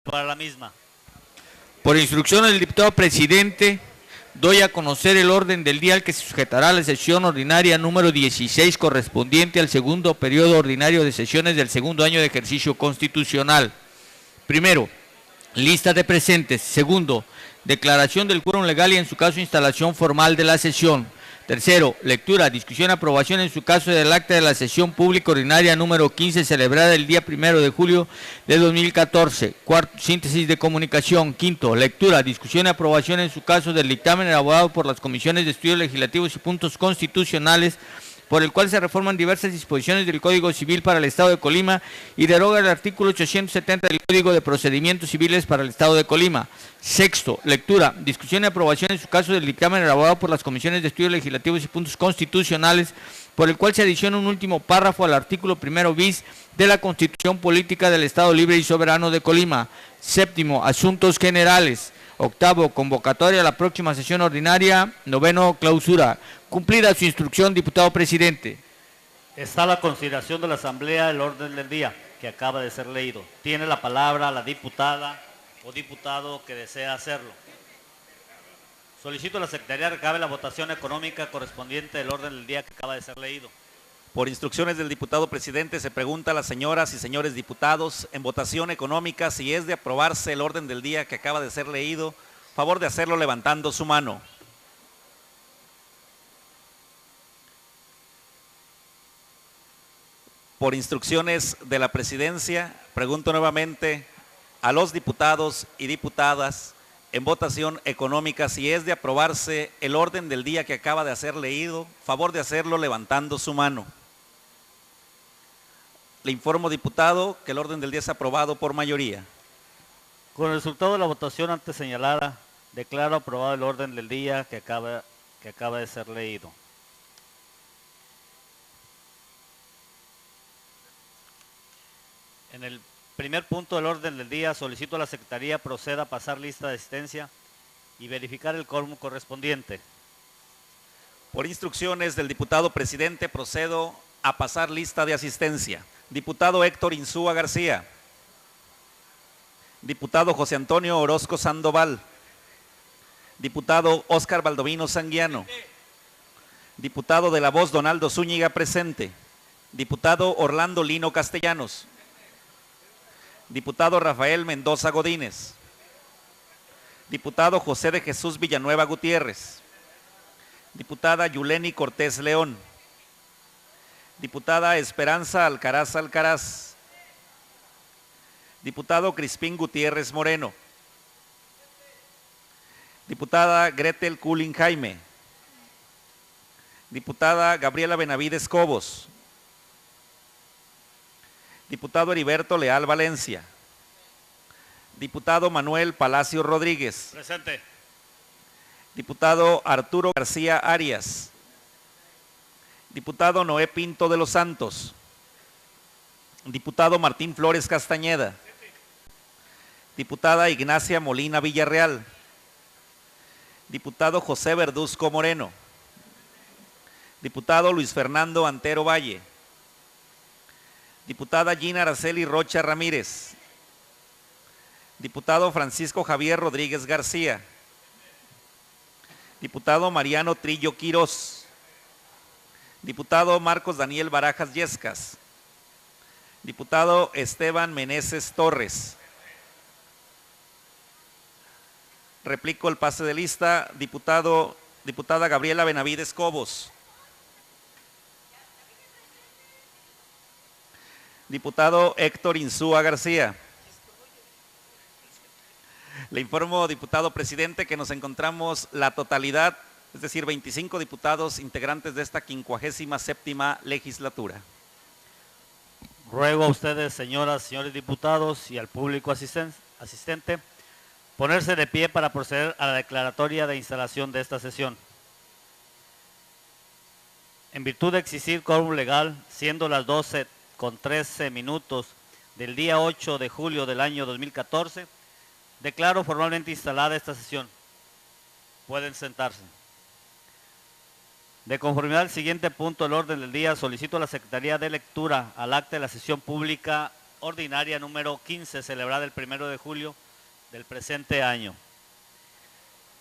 para la misma. Por instrucción del diputado presidente, doy a conocer el orden del día al que se sujetará la sesión ordinaria número 16 correspondiente al segundo periodo ordinario de sesiones del segundo año de ejercicio constitucional. Primero, lista de presentes. Segundo, declaración del quórum legal y en su caso instalación formal de la sesión. Tercero, lectura, discusión, aprobación en su caso del acta de la sesión pública ordinaria número 15 celebrada el día 1 de julio de 2014. Cuarto, síntesis de comunicación. Quinto, lectura, discusión y aprobación en su caso del dictamen elaborado por las comisiones de estudios legislativos y puntos constitucionales por el cual se reforman diversas disposiciones del Código Civil para el Estado de Colima y deroga el artículo 870 del Código de Procedimientos Civiles para el Estado de Colima. Sexto, lectura, discusión y aprobación en su caso del dictamen elaborado por las comisiones de estudios legislativos y puntos constitucionales por el cual se adiciona un último párrafo al artículo 1 bis de la Constitución Política del Estado Libre y Soberano de Colima. Séptimo, asuntos generales. Octavo, convocatoria a la próxima sesión ordinaria. Noveno, clausura. Cumplida su instrucción, diputado presidente. Está a la consideración de la Asamblea el orden del día que acaba de ser leído. Tiene la palabra la diputada o diputado que desea hacerlo. Solicito a la Secretaría recabe la votación económica correspondiente del orden del día que acaba de ser leído. Por instrucciones del diputado presidente se pregunta a las señoras y señores diputados en votación económica si es de aprobarse el orden del día que acaba de ser leído. Favor de hacerlo levantando su mano. Por instrucciones de la presidencia, pregunto nuevamente a los diputados y diputadas en votación económica si es de aprobarse el orden del día que acaba de ser leído. Favor de hacerlo levantando su mano. Le informo, diputado, que el orden del día es aprobado por mayoría. Con el resultado de la votación antes señalada, declaro aprobado el orden del día que acaba de ser leído. En el primer punto del orden del día, solicito a la Secretaría proceda a pasar lista de asistencia y verificar el quórum correspondiente. Por instrucciones del diputado presidente, procedo a pasar lista de asistencia. Diputado Héctor Insúa García. Diputado José Antonio Orozco Sandoval. Diputado Óscar Baldovino Sanguiano. Diputado de La Voz Donaldo Zúñiga presente. Diputado Orlando Lino Castellanos. Diputado Rafael Mendoza Godínez. Diputado José de Jesús Villanueva Gutiérrez. Diputada Yuleni Cortés León. Diputada Esperanza Alcaraz Alcaraz. Diputado Crispín Gutiérrez Moreno. Diputada Gretel Culin Jaime. Diputada Gabriela Benavides Cobos. Diputado Heriberto Leal Valencia. Diputado Manuel Palacio Rodríguez. Presente. Diputado Arturo García Arias. Diputado Noé Pinto de los Santos. Diputado Martín Flores Castañeda. Diputada Ignacia Molina Villarreal. Diputado José Verduzco Moreno. Diputado Luis Fernando Antero Valle. Diputada Gina Araceli Rocha Ramírez. Diputado Francisco Javier Rodríguez García. Diputado Mariano Trillo Quirós. Diputado Marcos Daniel Barajas Yescas. Diputado Esteban Meneses Torres. Replico el pase de lista. Diputada Gabriela Benavides Cobos. Diputado Héctor Insúa García. Le informo, diputado presidente, que nos encontramos la totalidad, es decir, 25 diputados integrantes de esta 57ª legislatura. Ruego a ustedes, señoras, señores diputados y al público asistente, ponerse de pie para proceder a la declaratoria de instalación de esta sesión. En virtud de existir quórum legal, siendo las 12:13 del día 8 de julio del año 2014, declaro formalmente instalada esta sesión. Pueden sentarse. De conformidad al siguiente punto del orden del día, solicito a la Secretaría de Lectura al acta de la sesión pública ordinaria número 15, celebrada el 1 de julio del presente año.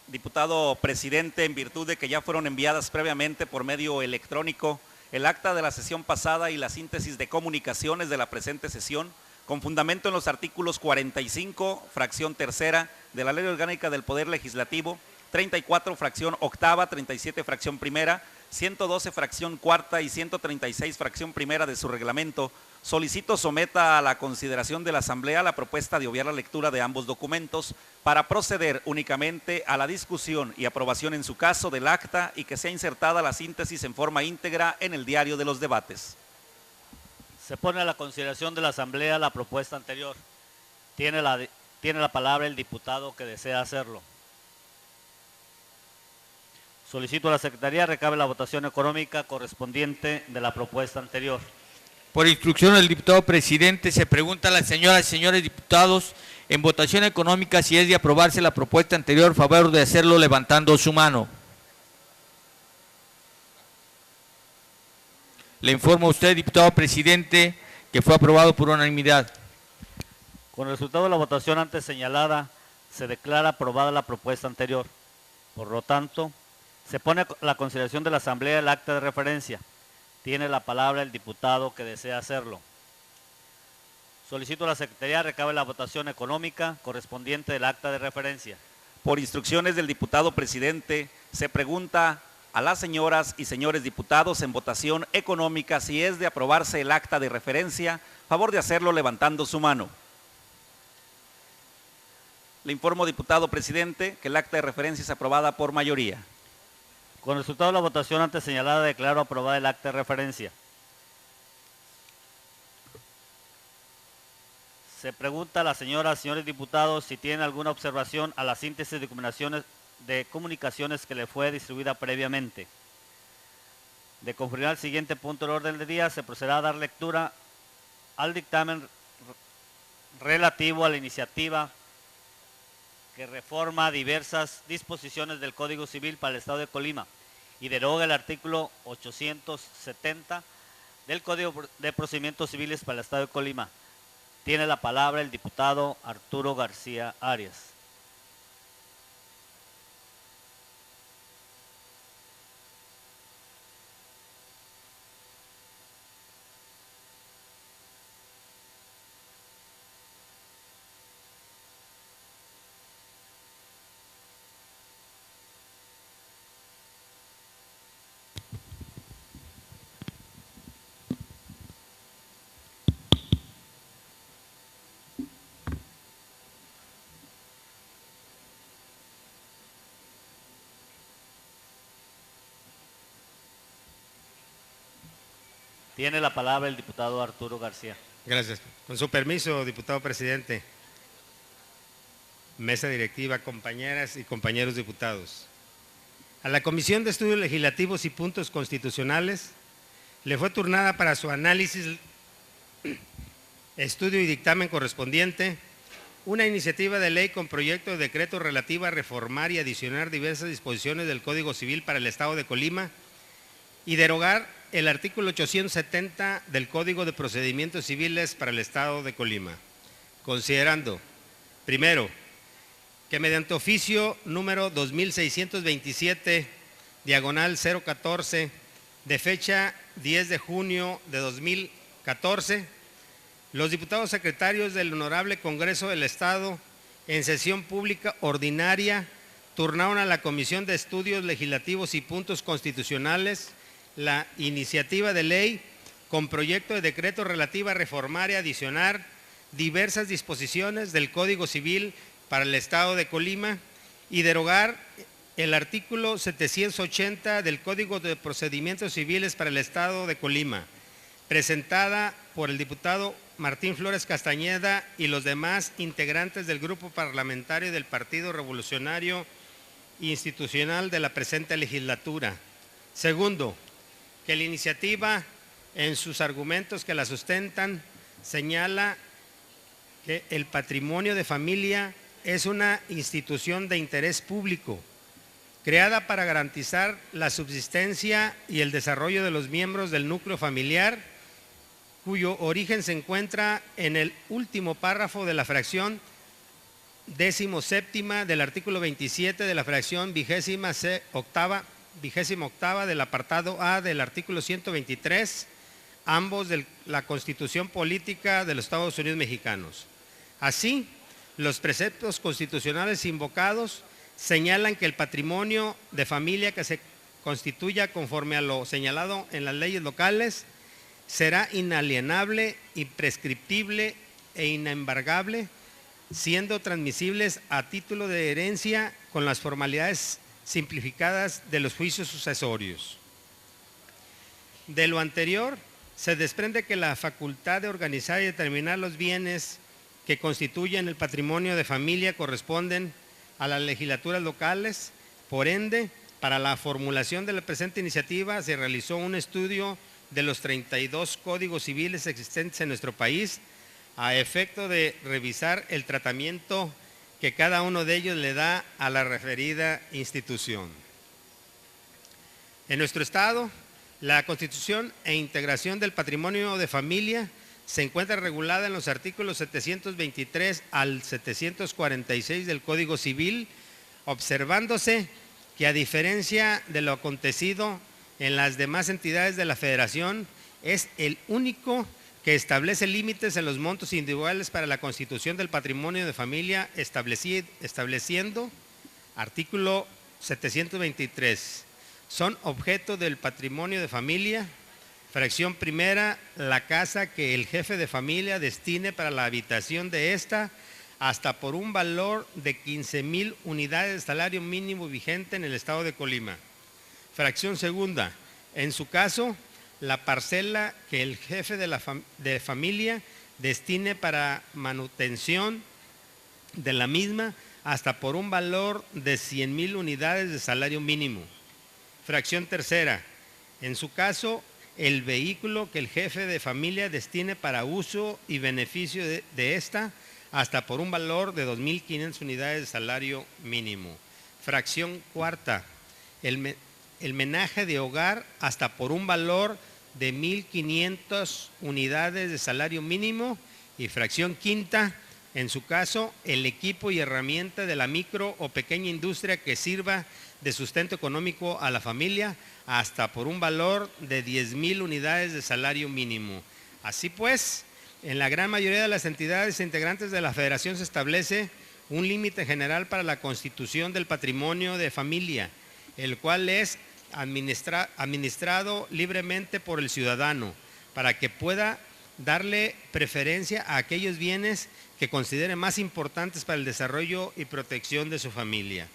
Diputado presidente, en virtud de que ya fueron enviadas previamente por medio electrónico el acta de la sesión pasada y la síntesis de comunicaciones de la presente sesión, con fundamento en los artículos 45, fracción tercera, de la Ley Orgánica del Poder Legislativo, 34, fracción octava, 37, fracción primera, 112, fracción cuarta y 136, fracción primera de su reglamento, solicito someta a la consideración de la Asamblea la propuesta de obviar la lectura de ambos documentos para proceder únicamente a la discusión y aprobación en su caso del acta y que sea insertada la síntesis en forma íntegra en el diario de los debates. Se pone a la consideración de la Asamblea la propuesta anterior. Tiene la palabra el diputado que desea hacerlo. Solicito a la Secretaría recabe la votación económica correspondiente de la propuesta anterior. Por instrucción del diputado presidente, se pregunta a las señoras y señores diputados en votación económica si es de aprobarse la propuesta anterior, favor de hacerlo levantando su mano. Le informo a usted, diputado presidente, que fue aprobado por unanimidad. Con el resultado de la votación antes señalada, se declara aprobada la propuesta anterior. Por lo tanto, se pone a la consideración de la Asamblea el acta de referencia. Tiene la palabra el diputado que desea hacerlo. Solicito a la Secretaría recabe la votación económica correspondiente del acta de referencia. Por instrucciones del diputado presidente, se pregunta a las señoras y señores diputados en votación económica si es de aprobarse el acta de referencia, favor de hacerlo levantando su mano. Le informo, diputado presidente, que el acta de referencia es aprobada por mayoría. Con el resultado de la votación antes señalada, declaro aprobada el acta de referencia. Se pregunta a las señoras y señores diputados si tienen alguna observación a la síntesis de comunicaciones que le fue distribuida previamente. De conformidad al siguiente punto del orden del día, se procederá a dar lectura al dictamen relativo a la iniciativa que reforma diversas disposiciones del Código Civil para el Estado de Colima y deroga el artículo 870 del Código de Procedimientos Civiles para el Estado de Colima. Tiene la palabra el diputado Arturo García Arias. Tiene la palabra el diputado Arturo García. Gracias. Con su permiso, diputado presidente, mesa directiva, compañeras y compañeros diputados. A la Comisión de Estudios Legislativos y Puntos Constitucionales le fue turnada para su análisis, estudio y dictamen correspondiente una iniciativa de ley con proyecto de decreto relativa a reformar y adicionar diversas disposiciones del Código Civil para el Estado de Colima y derogar el artículo 870 del Código de Procedimientos Civiles para el Estado de Colima, considerando, primero, que mediante oficio número 2627, diagonal 014, de fecha 10 de junio de 2014, los diputados secretarios del Honorable Congreso del Estado, en sesión pública ordinaria, turnaron a la Comisión de Estudios Legislativos y Puntos Constitucionales la iniciativa de ley con proyecto de decreto relativa a reformar y adicionar diversas disposiciones del Código Civil para el Estado de Colima y derogar el artículo 780 del Código de Procedimientos Civiles para el Estado de Colima, presentada por el diputado Martín Flores Castañeda y los demás integrantes del grupo parlamentario del Partido Revolucionario Institucional de la presente legislatura. Segundo, que la iniciativa, en sus argumentos que la sustentan, señala que el patrimonio de familia es una institución de interés público, creada para garantizar la subsistencia y el desarrollo de los miembros del núcleo familiar, cuyo origen se encuentra en el último párrafo de la fracción 17ª del artículo 27 de la fracción 28ª del apartado A del artículo 123, ambos de la Constitución Política de los Estados Unidos Mexicanos. Así, los preceptos constitucionales invocados señalan que el patrimonio de familia que se constituya conforme a lo señalado en las leyes locales será inalienable, imprescriptible e inembargable, siendo transmisibles a título de herencia con las formalidades simplificadas de los juicios sucesorios. De lo anterior, se desprende que la facultad de organizar y determinar los bienes que constituyen el patrimonio de familia corresponden a las legislaturas locales. Por ende, para la formulación de la presente iniciativa se realizó un estudio de los 32 códigos civiles existentes en nuestro país a efecto de revisar el tratamiento que cada uno de ellos le da a la referida institución. En nuestro estado, la constitución e integración del patrimonio de familia se encuentra regulada en los artículos 723 al 746 del Código Civil, observándose que a diferencia de lo acontecido en las demás entidades de la Federación, es el único que establece límites en los montos individuales para la constitución del patrimonio de familia, estableciendo, artículo 723, son objeto del patrimonio de familia, fracción primera, la casa que el jefe de familia destine para la habitación de esta, hasta por un valor de 15,000 unidades de salario mínimo vigente en el estado de Colima. Fracción segunda, en su caso, la parcela que el jefe de familia destine para manutención de la misma hasta por un valor de 100,000 unidades de salario mínimo. Fracción tercera, en su caso, el vehículo que el jefe de familia destine para uso y beneficio de esta hasta por un valor de 2,500 unidades de salario mínimo. Fracción cuarta, el menaje de hogar hasta por un valor de 1,500 unidades de salario mínimo. Y fracción quinta, en su caso, el equipo y herramienta de la micro o pequeña industria que sirva de sustento económico a la familia hasta por un valor de 10,000 unidades de salario mínimo. Así pues, en la gran mayoría de las entidades integrantes de la Federación se establece un límite general para la constitución del patrimonio de familia, el cual es administrado libremente por el ciudadano, para que pueda darle preferencia a aquellos bienes que considere más importantes para el desarrollo y protección de su familia.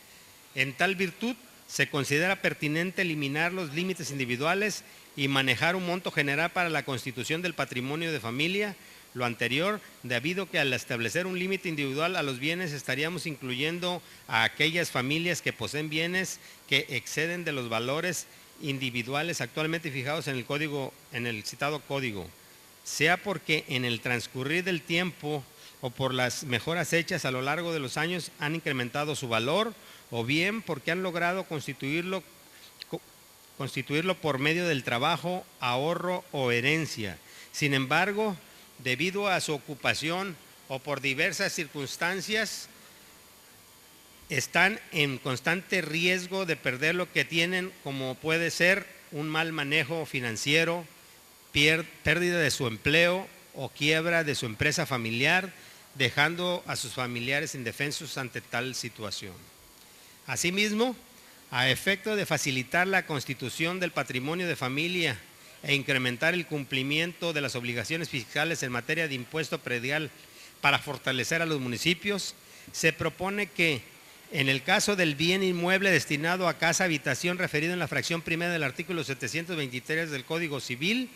En tal virtud, se considera pertinente eliminar los límites individuales y manejar un monto general para la constitución del patrimonio de familia. Lo anterior, debido que al establecer un límite individual a los bienes estaríamos incluyendo a aquellas familias que poseen bienes que exceden de los valores individuales actualmente fijados en el citado código, sea porque en el transcurrir del tiempo o por las mejoras hechas a lo largo de los años han incrementado su valor, o bien porque han logrado constituirlo por medio del trabajo, ahorro o herencia. Sin embargo, debido a su ocupación o por diversas circunstancias, están en constante riesgo de perder lo que tienen, como puede ser un mal manejo financiero, pérdida de su empleo o quiebra de su empresa familiar, dejando a sus familiares indefensos ante tal situación. Asimismo, a efecto de facilitar la constitución del patrimonio de familia e incrementar el cumplimiento de las obligaciones fiscales en materia de impuesto predial para fortalecer a los municipios, se propone que, en el caso del bien inmueble destinado a casa habitación referido en la fracción primera del artículo 723 del Código Civil,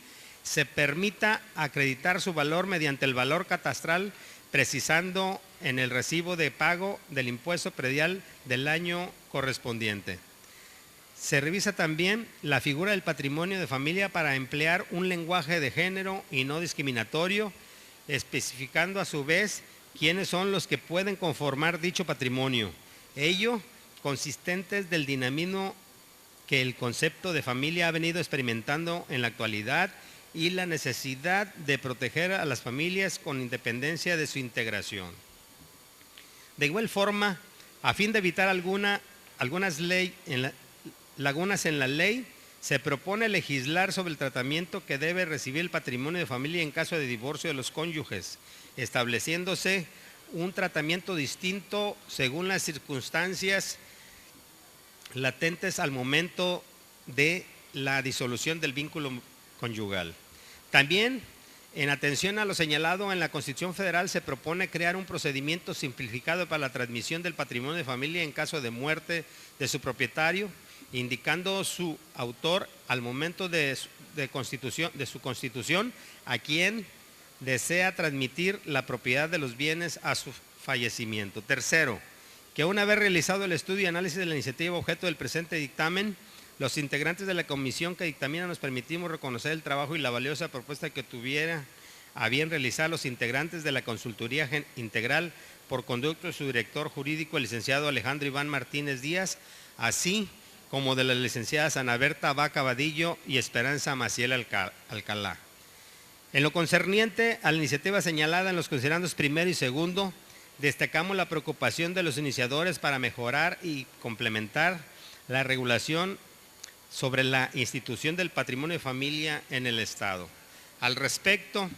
se permita acreditar su valor mediante el valor catastral, precisando en el recibo de pago del impuesto predial del año correspondiente. Se revisa también la figura del patrimonio de familia para emplear un lenguaje de género y no discriminatorio, especificando a su vez quiénes son los que pueden conformar dicho patrimonio. Ello consistentes del dinamismo que el concepto de familia ha venido experimentando en la actualidad y la necesidad de proteger a las familias con independencia de su integración. De igual forma, a fin de evitar lagunas en la ley, se propone legislar sobre el tratamiento que debe recibir el patrimonio de familia en caso de divorcio de los cónyuges, estableciéndose un tratamiento distinto según las circunstancias latentes al momento de la disolución del vínculo conyugal. También, en atención a lo señalado en la Constitución Federal, se propone crear un procedimiento simplificado para la transmisión del patrimonio de familia en caso de muerte de su propietario, indicando su autor al momento de su constitución a quien desea transmitir la propiedad de los bienes a su fallecimiento. Tercero, que una vez realizado el estudio y análisis de la iniciativa objeto del presente dictamen, los integrantes de la comisión que dictamina nos permitimos reconocer el trabajo y la valiosa propuesta que tuviera a bien realizar los integrantes de la consultoría integral por conducto de su director jurídico, el licenciado Alejandro Iván Martínez Díaz, así como de las licenciadas Ana Berta Vaca Vadillo y Esperanza Maciel Alcalá. En lo concerniente a la iniciativa señalada en los considerandos primero y segundo, destacamos la preocupación de los iniciadores para mejorar y complementar la regulación sobre la institución del patrimonio de familia en el Estado. Al respecto,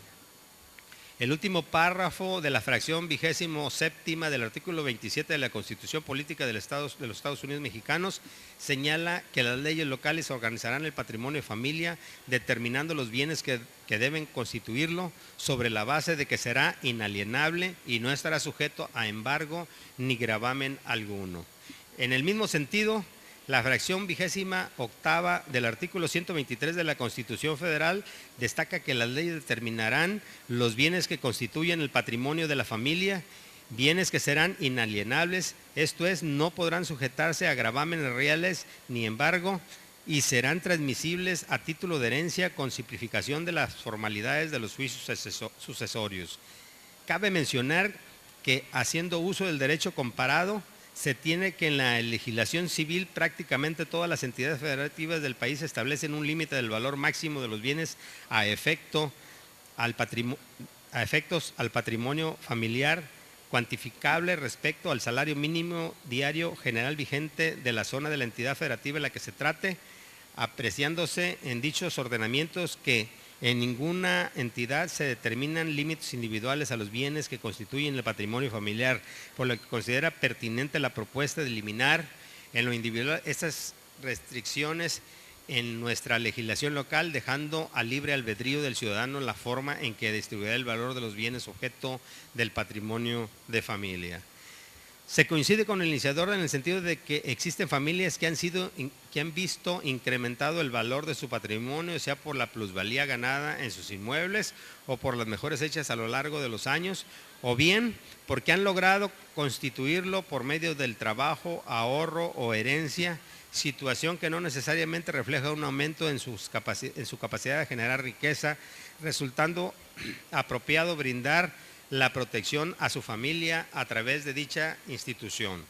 el último párrafo de la fracción 27ª del artículo 27 de la Constitución Política de los Estados Unidos Mexicanos señala que las leyes locales organizarán el patrimonio de familia determinando los bienes que deben constituirlo sobre la base de que será inalienable y no estará sujeto a embargo ni gravamen alguno. En el mismo sentido, la fracción 28ª del artículo 123 de la Constitución Federal destaca que las leyes determinarán los bienes que constituyen el patrimonio de la familia, bienes que serán inalienables, esto es, no podrán sujetarse a gravámenes reales ni embargo, y serán transmisibles a título de herencia con simplificación de las formalidades de los juicios sucesorios. Cabe mencionar que, haciendo uso del derecho comparado, se tiene que en la legislación civil prácticamente todas las entidades federativas del país establecen un límite del valor máximo de los bienes a efectos al patrimonio familiar cuantificable respecto al salario mínimo diario general vigente de la zona de la entidad federativa en la que se trate, apreciándose en dichos ordenamientos que en ninguna entidad se determinan límites individuales a los bienes que constituyen el patrimonio familiar, por lo que considera pertinente la propuesta de eliminar en lo individual estas restricciones en nuestra legislación local, dejando a libre albedrío del ciudadano la forma en que distribuirá el valor de los bienes objeto del patrimonio de familia. Se coincide con el iniciador en el sentido de que existen familias que han visto incrementado el valor de su patrimonio, sea por la plusvalía ganada en sus inmuebles o por las mejores hechas a lo largo de los años, o bien porque han logrado constituirlo por medio del trabajo, ahorro o herencia, situación que no necesariamente refleja un aumento en su capacidad de generar riqueza, resultando apropiado brindar la protección a su familia a través de dicha institución.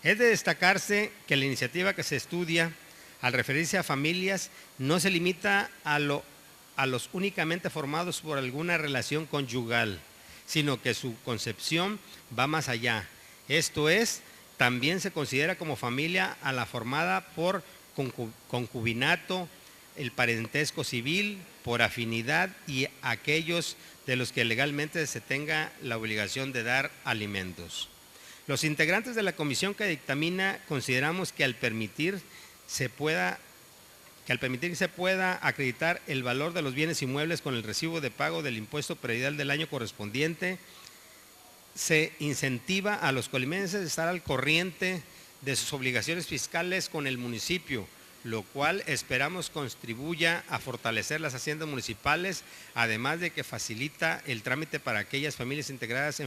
Es de destacarse que la iniciativa que se estudia, al referirse a familias, no se limita a los únicamente formados por alguna relación conyugal, sino que su concepción va más allá. Esto es, también se considera como familia a la formada por concubinato, el parentesco civil, por afinidad y aquellos de los que legalmente se tenga la obligación de dar alimentos. Los integrantes de la comisión que dictamina consideramos que al permitir que se pueda acreditar el valor de los bienes inmuebles con el recibo de pago del impuesto predial del año correspondiente, se incentiva a los colimenses a estar al corriente de sus obligaciones fiscales con el municipio, lo cual esperamos contribuya a fortalecer las haciendas municipales, además de que facilita el trámite para aquellas familias interesadas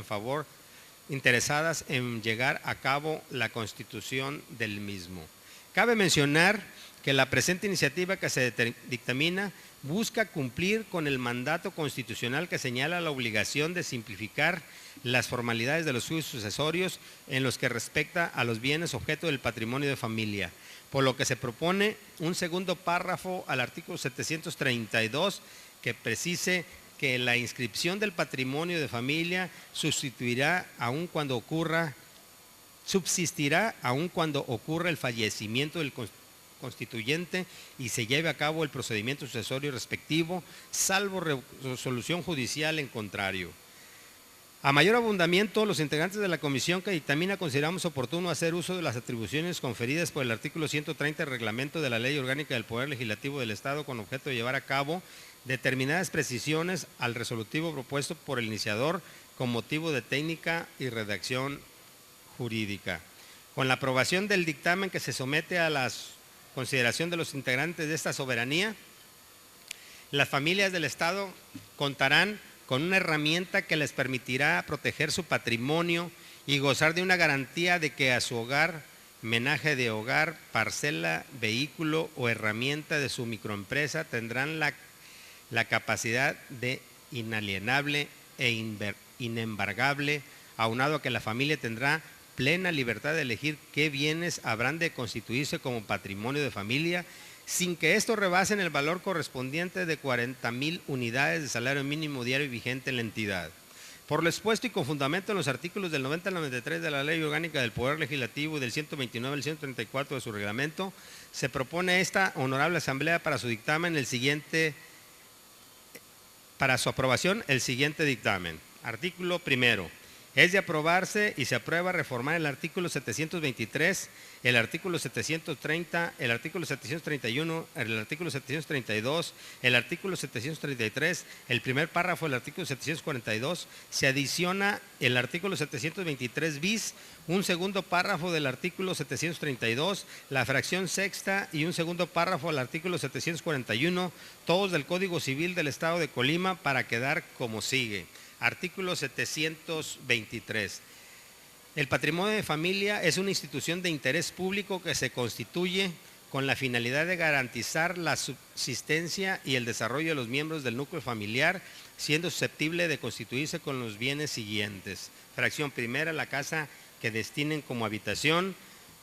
en llegar a cabo la constitución del mismo. Cabe mencionar que la presente iniciativa que se dictamina busca cumplir con el mandato constitucional que señala la obligación de simplificar las formalidades de los juicios sucesorios en los que respecta a los bienes objeto del patrimonio de familia, por lo que se propone un segundo párrafo al artículo 732 que precise que la inscripción del patrimonio de familia subsistirá aun cuando ocurra el fallecimiento del constituyente y se lleve a cabo el procedimiento sucesorio respectivo, salvo resolución judicial en contrario. A mayor abundamiento, los integrantes de la comisión que dictamina consideramos oportuno hacer uso de las atribuciones conferidas por el artículo 130 del reglamento de la Ley Orgánica del Poder Legislativo del Estado con objeto de llevar a cabo determinadas precisiones al resolutivo propuesto por el iniciador con motivo de técnica y redacción jurídica. Con la aprobación del dictamen que se somete a la consideración de los integrantes de esta soberanía, las familias del Estado contarán con una herramienta que les permitirá proteger su patrimonio y gozar de una garantía de que a su hogar, menaje de hogar, parcela, vehículo o herramienta de su microempresa tendrán la capacidad de inalienable e inembargable, aunado a que la familia tendrá plena libertad de elegir qué bienes habrán de constituirse como patrimonio de familia, sin que esto rebasen el valor correspondiente de 40,000 unidades de salario mínimo diario vigente en la entidad. Por lo expuesto y con fundamento en los artículos del 90 al 93 de la Ley Orgánica del Poder Legislativo y del 129 al 134 de su reglamento, se propone a esta honorable Asamblea para su dictamen para su aprobación el siguiente dictamen. Artículo primero. Es de aprobarse y se aprueba reformar el artículo 723, el artículo 730, el artículo 731, el artículo 732, el artículo 733, el primer párrafo del artículo 742, se adiciona el artículo 723 bis, un segundo párrafo del artículo 732, la fracción sexta y un segundo párrafo del artículo 741, todos del Código Civil del Estado de Colima para quedar como sigue. Artículo 723. El patrimonio de familia es una institución de interés público que se constituye con la finalidad de garantizar la subsistencia y el desarrollo de los miembros del núcleo familiar, siendo susceptible de constituirse con los bienes siguientes. Fracción primera, la casa que destinen como habitación.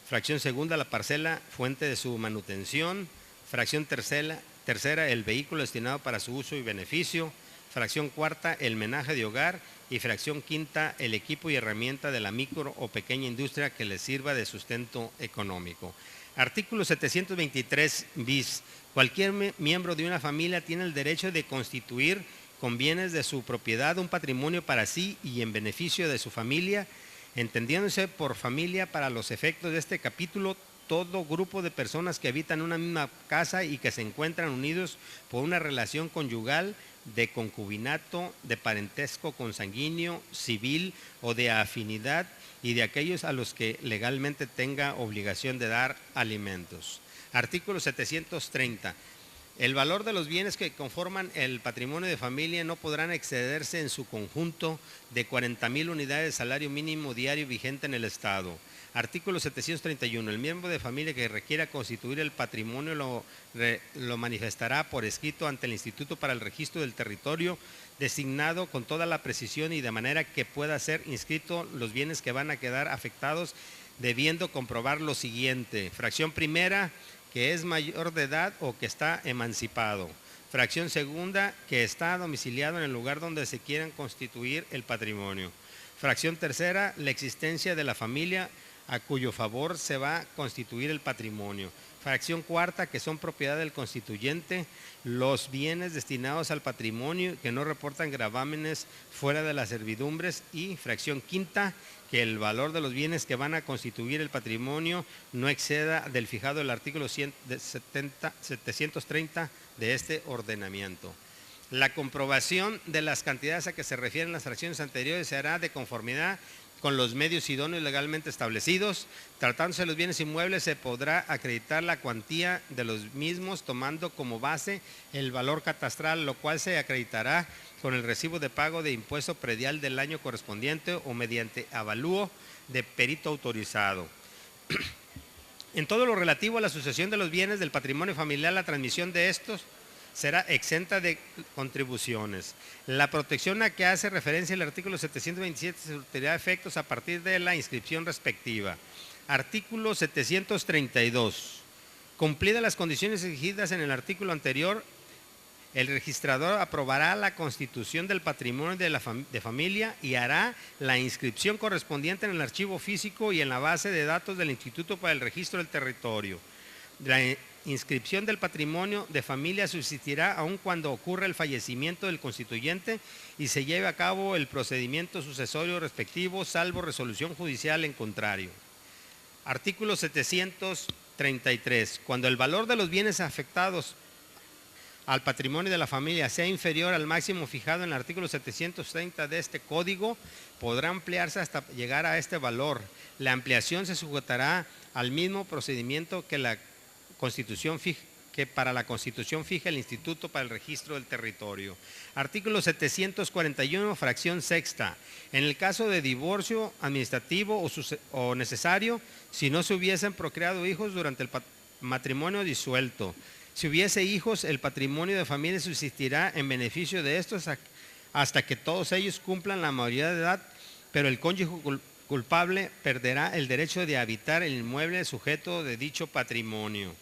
Fracción segunda, la parcela, fuente de su manutención. Fracción tercera, el vehículo destinado para su uso y beneficio. Fracción cuarta, el menaje de hogar, y fracción quinta, el equipo y herramienta de la micro o pequeña industria que les sirva de sustento económico. Artículo 723 bis. Cualquier miembro de una familia tiene el derecho de constituir con bienes de su propiedad un patrimonio para sí y en beneficio de su familia, entendiéndose por familia para los efectos de este capítulo todo grupo de personas que habitan una misma casa y que se encuentran unidos por una relación conyugal, de concubinato, de parentesco consanguíneo, civil o de afinidad, y de aquellos a los que legalmente tenga obligación de dar alimentos. Artículo 730. El valor de los bienes que conforman el patrimonio de familia no podrán excederse en su conjunto de 40,000 unidades de salario mínimo diario vigente en el Estado. Artículo 731. El miembro de familia que requiera constituir el patrimonio lo manifestará por escrito ante el Instituto para el Registro del Territorio, designado con toda la precisión y de manera que pueda ser inscrito los bienes que van a quedar afectados, debiendo comprobar lo siguiente. Fracción primera, que es mayor de edad o que está emancipado. Fracción segunda, que está domiciliado en el lugar donde se quieran constituir el patrimonio. Fracción tercera, la existencia de la familia a cuyo favor se va a constituir el patrimonio. Fracción cuarta, que son propiedad del constituyente, los bienes destinados al patrimonio que no reportan gravámenes fuera de las servidumbres. Y fracción quinta, que el valor de los bienes que van a constituir el patrimonio no exceda del fijado del artículo 730 de este ordenamiento. La comprobación de las cantidades a que se refieren las fracciones anteriores se hará de conformidad con los medios idóneos legalmente establecidos. Tratándose de los bienes inmuebles, se podrá acreditar la cuantía de los mismos tomando como base el valor catastral, lo cual se acreditará con el recibo de pago de impuesto predial del año correspondiente o mediante avalúo de perito autorizado. En todo lo relativo a la sucesión de los bienes del patrimonio familiar, la transmisión de estos será exenta de contribuciones. La protección a que hace referencia el artículo 727 surtirá efectos a partir de la inscripción respectiva. Artículo 732. Cumplidas las condiciones exigidas en el artículo anterior, El registrador aprobará la constitución del patrimonio de familia y hará la inscripción correspondiente en el archivo físico y en la base de datos del Instituto para el Registro del Territorio. La inscripción del patrimonio de familia subsistirá aun cuando ocurra el fallecimiento del constituyente y se lleve a cabo el procedimiento sucesorio respectivo, salvo resolución judicial en contrario. Artículo 733. Cuando el valor de los bienes afectados al patrimonio de la familia sea inferior al máximo fijado en el artículo 730 de este código, podrá ampliarse hasta llegar a este valor. La ampliación se sujetará al mismo procedimiento que para la Constitución fija el Instituto para el Registro del Territorio. Artículo 741, fracción sexta. En el caso de divorcio administrativo o necesario, si no se hubiesen procreado hijos durante el matrimonio disuelto. Si hubiese hijos, el patrimonio de familia subsistirá en beneficio de estos hasta que todos ellos cumplan la mayoría de edad, pero el cónyuge culpable perderá el derecho de habitar el inmueble sujeto de dicho patrimonio.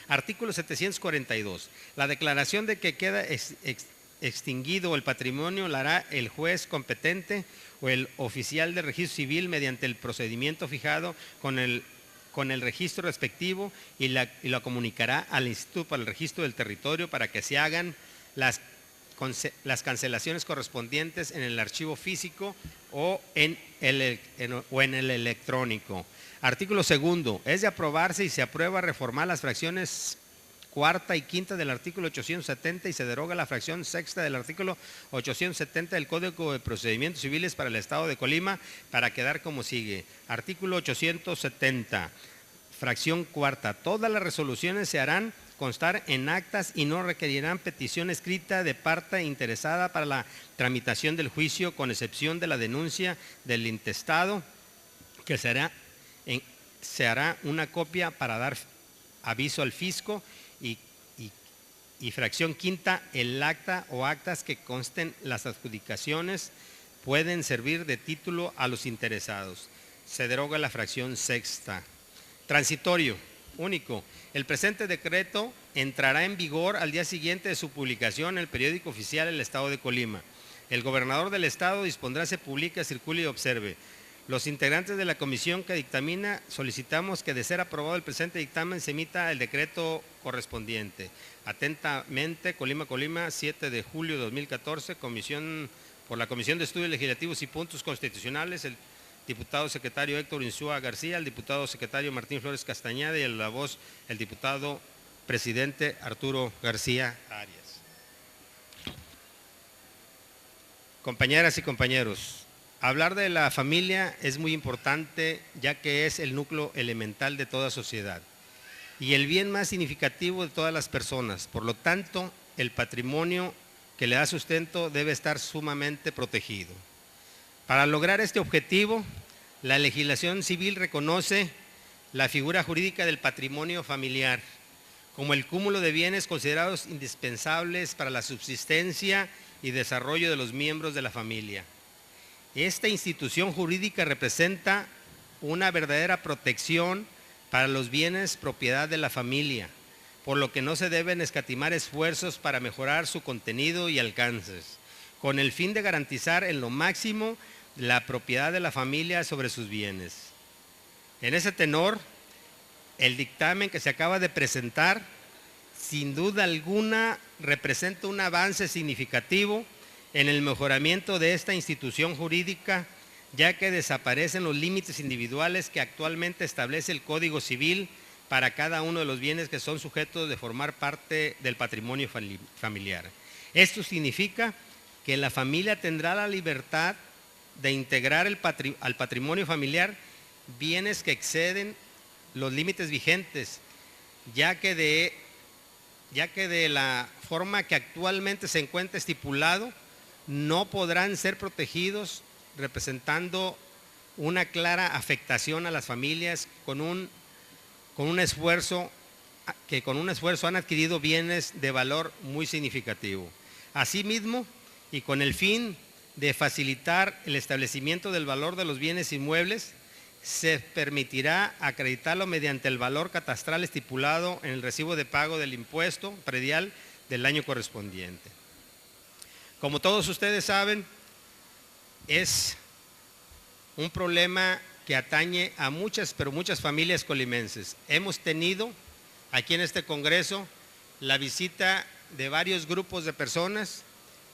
Artículo 742. La declaración de que queda extinguido el patrimonio la hará el juez competente o el oficial de registro civil mediante el procedimiento fijado con el registro respectivo y la comunicará al Instituto para el Registro del Territorio para que se hagan las cancelaciones correspondientes en el archivo físico o en el electrónico. Artículo segundo. Es de aprobarse y se aprueba reformar las fracciones cuarta y quinta del artículo 870 y se deroga la fracción sexta del artículo 870 del Código de Procedimientos Civiles para el Estado de Colima para quedar como sigue. Artículo 870, fracción cuarta. Todas las resoluciones se harán constar en actas y no requerirán petición escrita de parte interesada para la tramitación del juicio, con excepción de la denuncia del intestado, que se hará una copia para dar aviso al fisco y fracción quinta, el acta o actas que consten las adjudicaciones pueden servir de título a los interesados. Se deroga la fracción sexta. Transitorio, único. El presente decreto entrará en vigor al día siguiente de su publicación en el periódico oficial del Estado de Colima. El gobernador del Estado dispondrá, se publique, circule y observe. Los integrantes de la comisión que dictamina solicitamos que, de ser aprobado el presente dictamen, se emita el decreto correspondiente. Atentamente, Colima, 7 de julio de 2014, por la Comisión de Estudios Legislativos y Puntos Constitucionales, el diputado secretario Héctor Insúa García, el diputado secretario Martín Flores Castañeda y a la voz el diputado presidente Arturo García Arias. Compañeras y compañeros, hablar de la familia es muy importante, ya que es el núcleo elemental de toda sociedad y el bien más significativo de todas las personas. Por lo tanto, el patrimonio que le da sustento debe estar sumamente protegido. Para lograr este objetivo, la legislación civil reconoce la figura jurídica del patrimonio familiar como el cúmulo de bienes considerados indispensables para la subsistencia y desarrollo de los miembros de la familia. Esta institución jurídica representa una verdadera protección para los bienes propiedad de la familia, por lo que no se deben escatimar esfuerzos para mejorar su contenido y alcances, con el fin de garantizar en lo máximo la propiedad de la familia sobre sus bienes. En ese tenor, el dictamen que se acaba de presentar, sin duda alguna, representa un avance significativo en el mejoramiento de esta institución jurídica, ya que desaparecen los límites individuales que actualmente establece el Código Civil para cada uno de los bienes que son sujetos de formar parte del patrimonio familiar. Esto significa que la familia tendrá la libertad de integrar al patrimonio familiar bienes que exceden los límites vigentes, ya que de la forma que actualmente se encuentra estipulado, no podrán ser protegidos, representando una clara afectación a las familias con un esfuerzo han adquirido bienes de valor muy significativo. Asimismo, y con el fin de facilitar el establecimiento del valor de los bienes inmuebles, se permitirá acreditarlo mediante el valor catastral estipulado en el recibo de pago del impuesto predial del año correspondiente. Como todos ustedes saben, es un problema que atañe a muchas, pero muchas familias colimenses. Hemos tenido aquí en este Congreso la visita de varios grupos de personas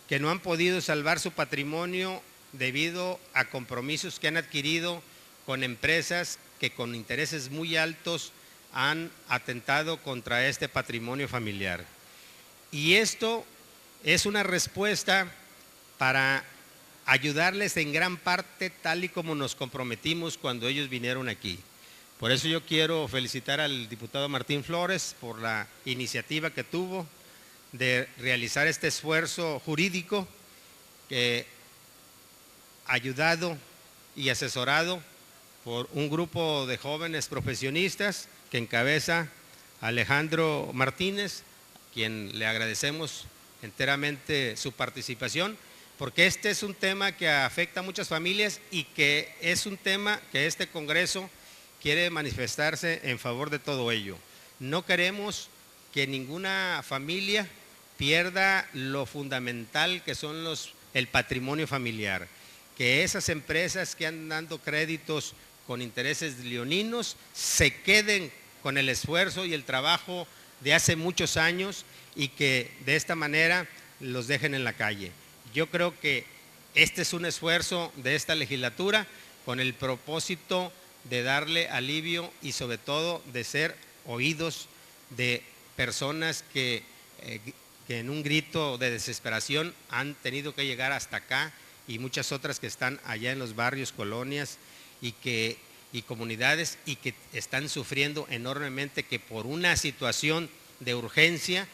que no han podido salvar su patrimonio debido a compromisos que han adquirido con empresas que con intereses muy altos han atentado contra este patrimonio familiar. Y esto es una respuesta para ayudarles en gran parte tal y como nos comprometimos cuando ellos vinieron aquí. Por eso yo quiero felicitar al diputado Martín Flores por la iniciativa que tuvo de realizar este esfuerzo jurídico que ayudado y asesorado por un grupo de jóvenes profesionistas que encabeza Alejandro Martínez, quien le agradecemos enteramente su participación, porque este es un tema que afecta a muchas familias y que es un tema que este Congreso quiere manifestarse en favor de todo ello. No queremos que ninguna familia pierda lo fundamental que son el patrimonio familiar, que esas empresas que han dando créditos con intereses leoninos se queden con el esfuerzo y el trabajo de hace muchos años y que de esta manera los dejen en la calle. Yo creo que este es un esfuerzo de esta legislatura con el propósito de darle alivio y sobre todo de ser oídos de personas que en un grito de desesperación han tenido que llegar hasta acá y muchas otras que están allá en los barrios, colonias y comunidades y que están sufriendo enormemente, que por una situación de urgencia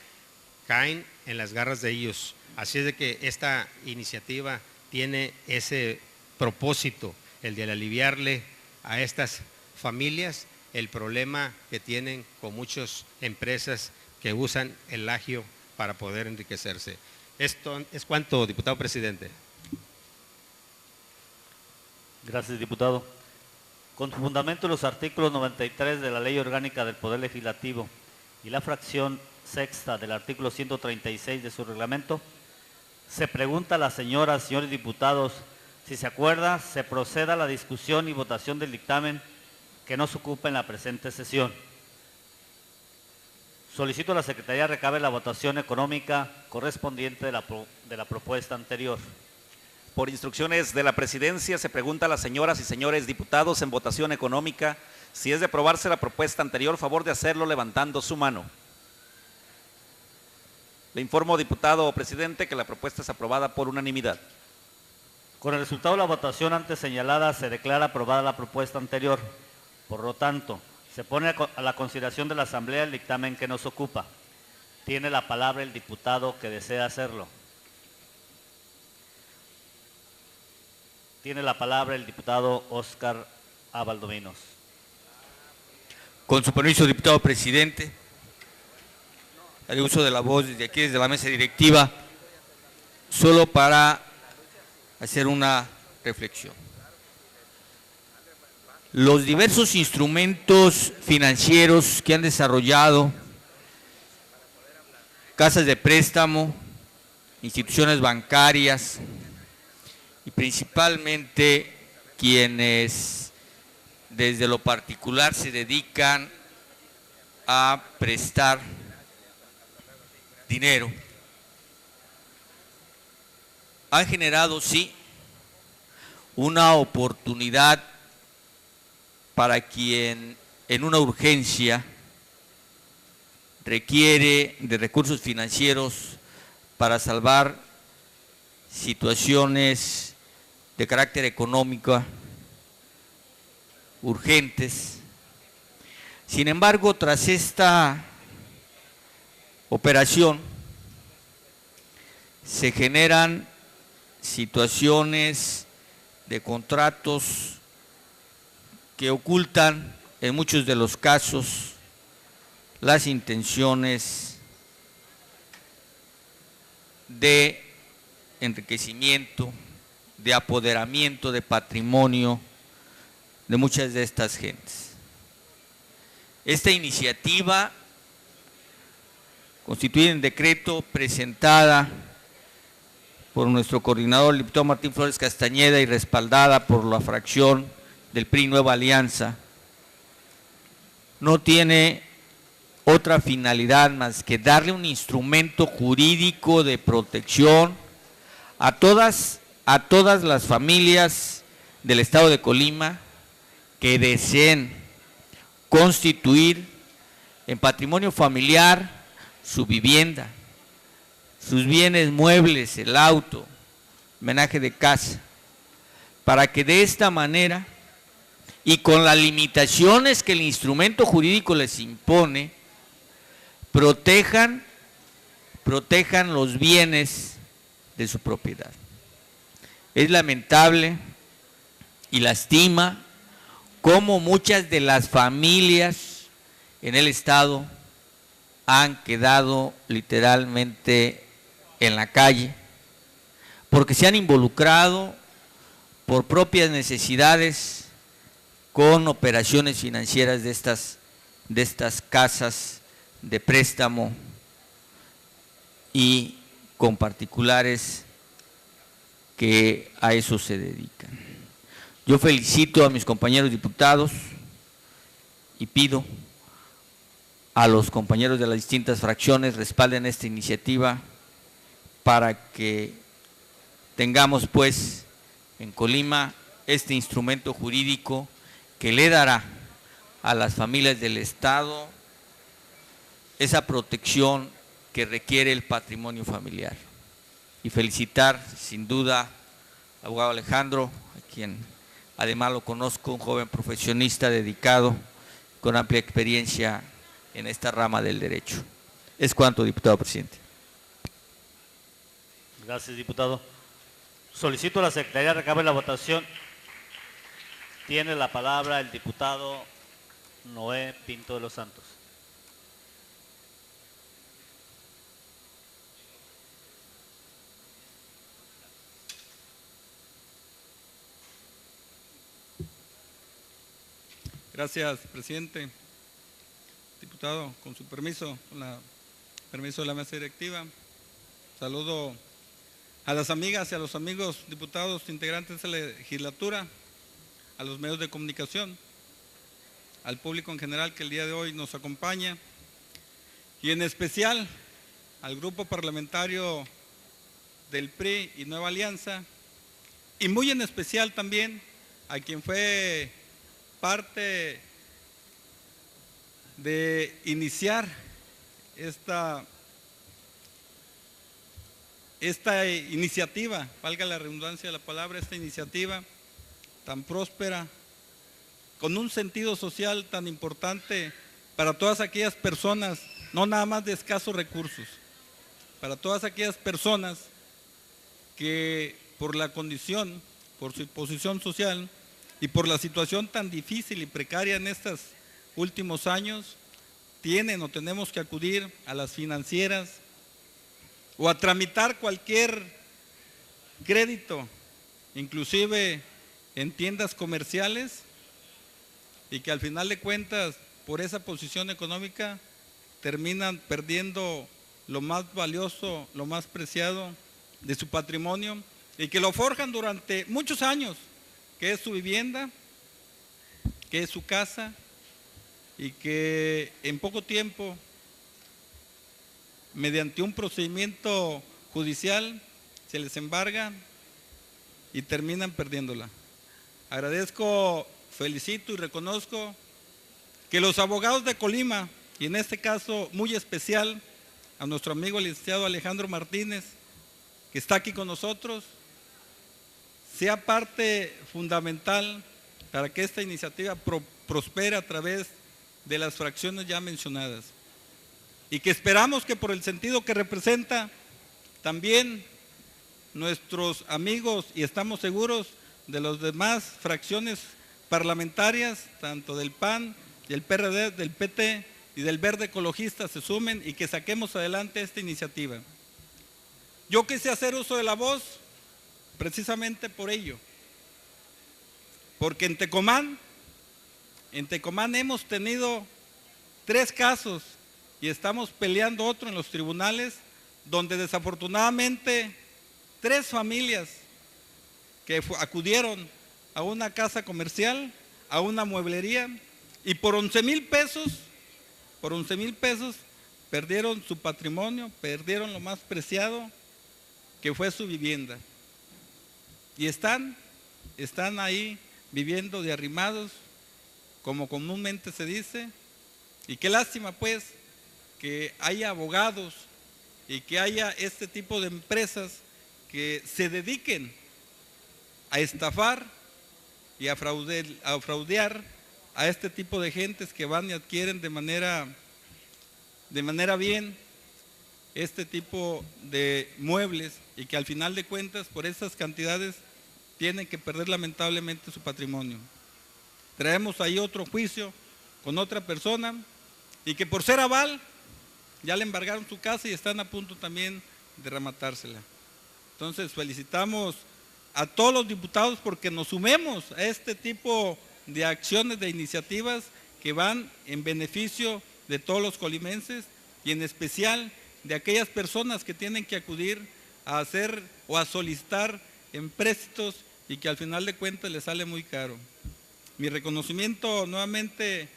caen en las garras de ellos. Así es de que esta iniciativa tiene ese propósito, el de aliviarle a estas familias el problema que tienen con muchas empresas que usan el agio para poder enriquecerse. Esto es cuanto, diputado presidente. Gracias, diputado. Con fundamento en los artículos 93 de la Ley Orgánica del Poder Legislativo y la fracción sexta del artículo 136 de su reglamento, se pregunta a las señoras y señores diputados si se acuerda, se proceda a la discusión y votación del dictamen que nos ocupa en la presente sesión. Solicito a la Secretaría recabe la votación económica correspondiente de la propuesta anterior. Por instrucciones de la Presidencia, se pregunta a las señoras y señores diputados en votación económica si es de aprobarse la propuesta anterior, favor de hacerlo levantando su mano. Le informo, diputado presidente, que la propuesta es aprobada por unanimidad. Con el resultado de la votación antes señalada, se declara aprobada la propuesta anterior. Por lo tanto, se pone a la consideración de la Asamblea el dictamen que nos ocupa. Tiene la palabra el diputado que desea hacerlo. Tiene la palabra el diputado Óscar A. Valdovinos. Con su permiso, diputado presidente, haré uso de la voz desde aquí, desde la mesa directiva, solo para hacer una reflexión. Los diversos instrumentos financieros que han desarrollado casas de préstamo, instituciones bancarias y principalmente quienes desde lo particular se dedican a prestar dinero, han generado, sí, una oportunidad para quien en una urgencia requiere de recursos financieros para salvar situaciones de carácter económico urgentes. Sin embargo, tras esta operación se generan situaciones de contratos que ocultan en muchos de los casos las intenciones de enriquecimiento, de apoderamiento de patrimonio de muchas de estas gentes. Esta iniciativa, constituida en decreto, presentada por nuestro coordinador, el diputado Martín Flores Castañeda, y respaldada por la fracción del PRI Nueva Alianza, no tiene otra finalidad más que darle un instrumento jurídico de protección a todas las familias del estado de Colima que deseen constituir en patrimonio familiar su vivienda, sus bienes muebles, el auto, homenaje de casa, para que de esta manera y con las limitaciones que el instrumento jurídico les impone, protejan los bienes de su propiedad. Es lamentable y lastima cómo muchas de las familias en el estado han quedado literalmente en la calle porque se han involucrado por propias necesidades con operaciones financieras de estas casas de préstamo y con particulares que a eso se dedican. Yo felicito a mis compañeros diputados y pido a los compañeros de las distintas fracciones respalden esta iniciativa para que tengamos pues en Colima este instrumento jurídico que le dará a las familias del estado esa protección que requiere el patrimonio familiar. Y felicitar sin duda al abogado Alejandro, a quien además lo conozco, un joven profesionista dedicado con amplia experiencia en esta rama del derecho. Es cuanto, diputado presidente. Gracias, diputado. Solicito a la Secretaría recabe la votación. Tiene la palabra el diputado Noé Pinto de los Santos. Gracias, presidente. Diputado, con su permiso, permiso de la mesa directiva, saludo a las amigas y a los amigos diputados integrantes de la legislatura, a los medios de comunicación, al público en general que el día de hoy nos acompaña y en especial al grupo parlamentario del PRI y Nueva Alianza y muy en especial también a quien fue parte de iniciar esta iniciativa, valga la redundancia de la palabra, esta iniciativa tan próspera, con un sentido social tan importante para todas aquellas personas, no nada más de escasos recursos, para todas aquellas personas que por la condición, por su posición social y por la situación tan difícil y precaria en estos últimos años, tienen o tenemos que acudir a las financieras o a tramitar cualquier crédito, inclusive en tiendas comerciales, y que al final de cuentas, por esa posición económica, terminan perdiendo lo más valioso, lo más preciado de su patrimonio, y que lo forjan durante muchos años, que es su vivienda, que es su casa, y que en poco tiempo, mediante un procedimiento judicial, se les embarga y terminan perdiéndola. Agradezco, felicito y reconozco que los abogados de Colima, y en este caso muy especial a nuestro amigo el licenciado Alejandro Martínez, que está aquí con nosotros, sea parte fundamental para que esta iniciativa prospere a través de las fracciones ya mencionadas. Y que esperamos que por el sentido que representa también nuestros amigos, y estamos seguros de las demás fracciones parlamentarias, tanto del PAN, del PRD, del PT y del Verde Ecologista, se sumen y que saquemos adelante esta iniciativa. Yo quise hacer uso de la voz precisamente por ello, porque en Tecomán hemos tenido 3 casos y estamos peleando otro en los tribunales, donde desafortunadamente 3 familias que acudieron a una casa comercial, a una mueblería, y por 11,000 pesos, perdieron su patrimonio, perdieron lo más preciado, que fue su vivienda. Y están ahí viviendo de arrimados, como comúnmente se dice, y qué lástima pues que haya abogados y que haya este tipo de empresas que se dediquen a estafar y a fraudear a este tipo de gentes que van y adquieren de manera bien este tipo de muebles, y que al final de cuentas por esas cantidades tienen que perder lamentablemente su patrimonio. Traemos ahí otro juicio con otra persona, y que por ser aval ya le embargaron su casa y están a punto también de rematársela. Entonces felicitamos a todos los diputados porque nos sumemos a este tipo de acciones, de iniciativas que van en beneficio de todos los colimenses, y en especial de aquellas personas que tienen que acudir a hacer o a solicitar empréstitos y que al final de cuentas les sale muy caro. Mi reconocimiento nuevamente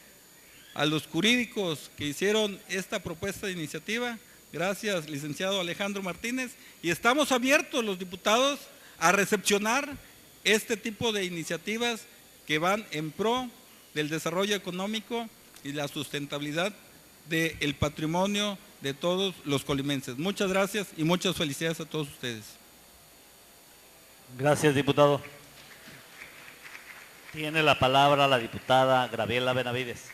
a los jurídicos que hicieron esta propuesta de iniciativa. Gracias, licenciado Alejandro Martínez, y estamos abiertos los diputados a recepcionar este tipo de iniciativas que van en pro del desarrollo económico y la sustentabilidad del patrimonio de todos los colimenses. Muchas gracias y muchas felicidades a todos ustedes. Gracias, diputado. Tiene la palabra la diputada Graviela Benavides.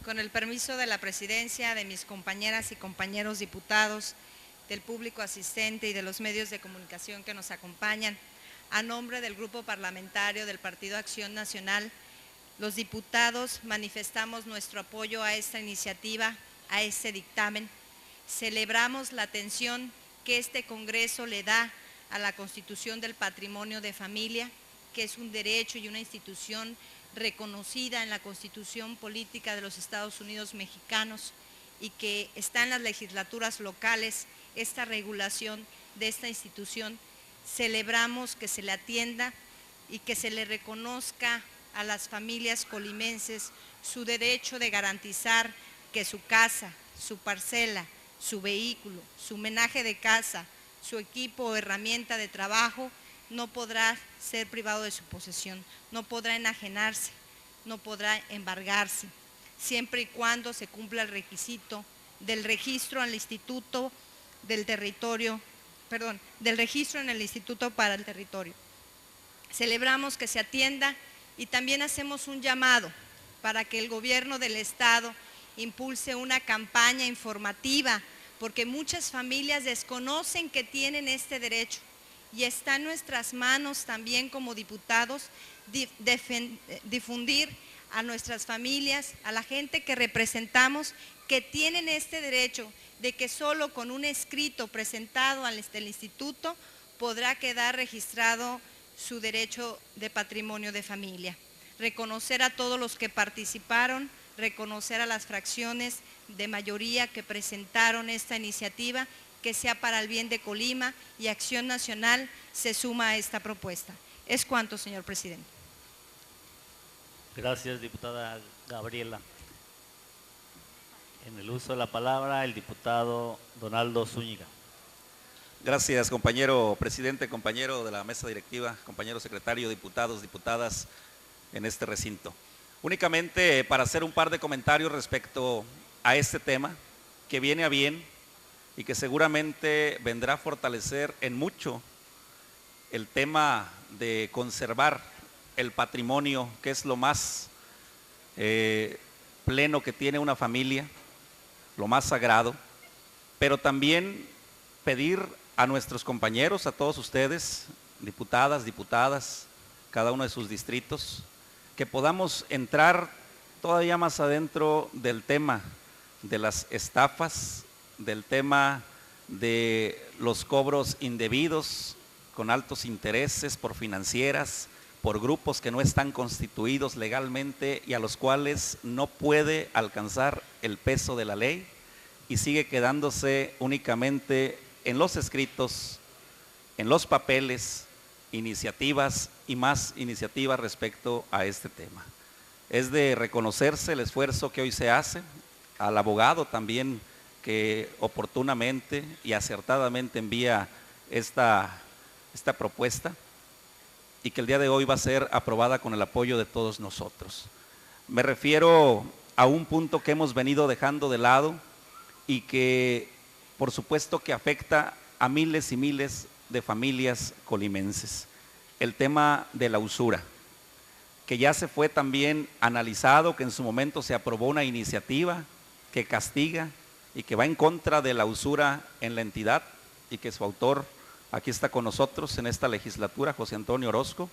Con el permiso de la presidencia, de mis compañeras y compañeros diputados, del público asistente y de los medios de comunicación que nos acompañan, a nombre del Grupo Parlamentario del Partido Acción Nacional, los diputados manifestamos nuestro apoyo a esta iniciativa, a este dictamen. Celebramos la atención que este Congreso le da a la Constitución del Patrimonio de Familia, que es un derecho y una institución reconocida en la Constitución Política de los Estados Unidos Mexicanos, y que está en las legislaturas locales esta regulación de esta institución. Celebramos que se le atienda y que se le reconozca a las familias colimenses su derecho de garantizar que su casa, su parcela, su vehículo, su menaje de casa, su equipo o herramienta de trabajo no podrá ser privado de su posesión, no podrá enajenarse, no podrá embargarse, siempre y cuando se cumpla el requisito del registro en el Instituto del Territorio, del registro en el Instituto para el Territorio. Celebramos que se atienda y también hacemos un llamado para que el gobierno del Estado impulse una campaña informativa, porque muchas familias desconocen que tienen este derecho, y está en nuestras manos también como diputados difundir a nuestras familias, a la gente que representamos, que tienen este derecho, de que solo con un escrito presentado al instituto podrá quedar registrado su derecho de patrimonio de familia. Reconocer a todos los que participaron, reconocer a las fracciones de mayoría que presentaron esta iniciativa, que sea para el bien de Colima, y Acción Nacional se suma a esta propuesta. Es cuanto, señor presidente. Gracias, diputada Gabriela. En el uso de la palabra, el diputado Donaldo Zúñiga. Gracias, compañero presidente, compañero de la mesa directiva, compañero secretario, diputados, diputadas en este recinto. Únicamente para hacer un par de comentarios respecto a este tema que viene a bien y que seguramente vendrá a fortalecer en mucho el tema de conservar el patrimonio, que es lo más pleno que tiene una familia, lo más sagrado, pero también pedir a nuestros compañeros, a todos ustedes, diputadas, cada uno de sus distritos, que podamos entrar todavía más adentro del tema de las estafas, del tema de los cobros indebidos con altos intereses por financieras, por grupos que no están constituidos legalmente y a los cuales no puede alcanzar el peso de la ley y sigue quedándose únicamente en los escritos, en los papeles, iniciativas y más iniciativas respecto a este tema. Es de reconocerse el esfuerzo que hoy se hace, al abogado también que oportunamente y acertadamente envía esta propuesta y que el día de hoy va a ser aprobada con el apoyo de todos nosotros. Me refiero a un punto que hemos venido dejando de lado y que por supuesto que afecta a miles y miles de familias colimenses, el tema de la usura, que ya se fue también analizado, que en su momento se aprobó una iniciativa que castiga y que va en contra de la usura en la entidad y que su autor aquí está con nosotros en esta legislatura, José Antonio Orozco,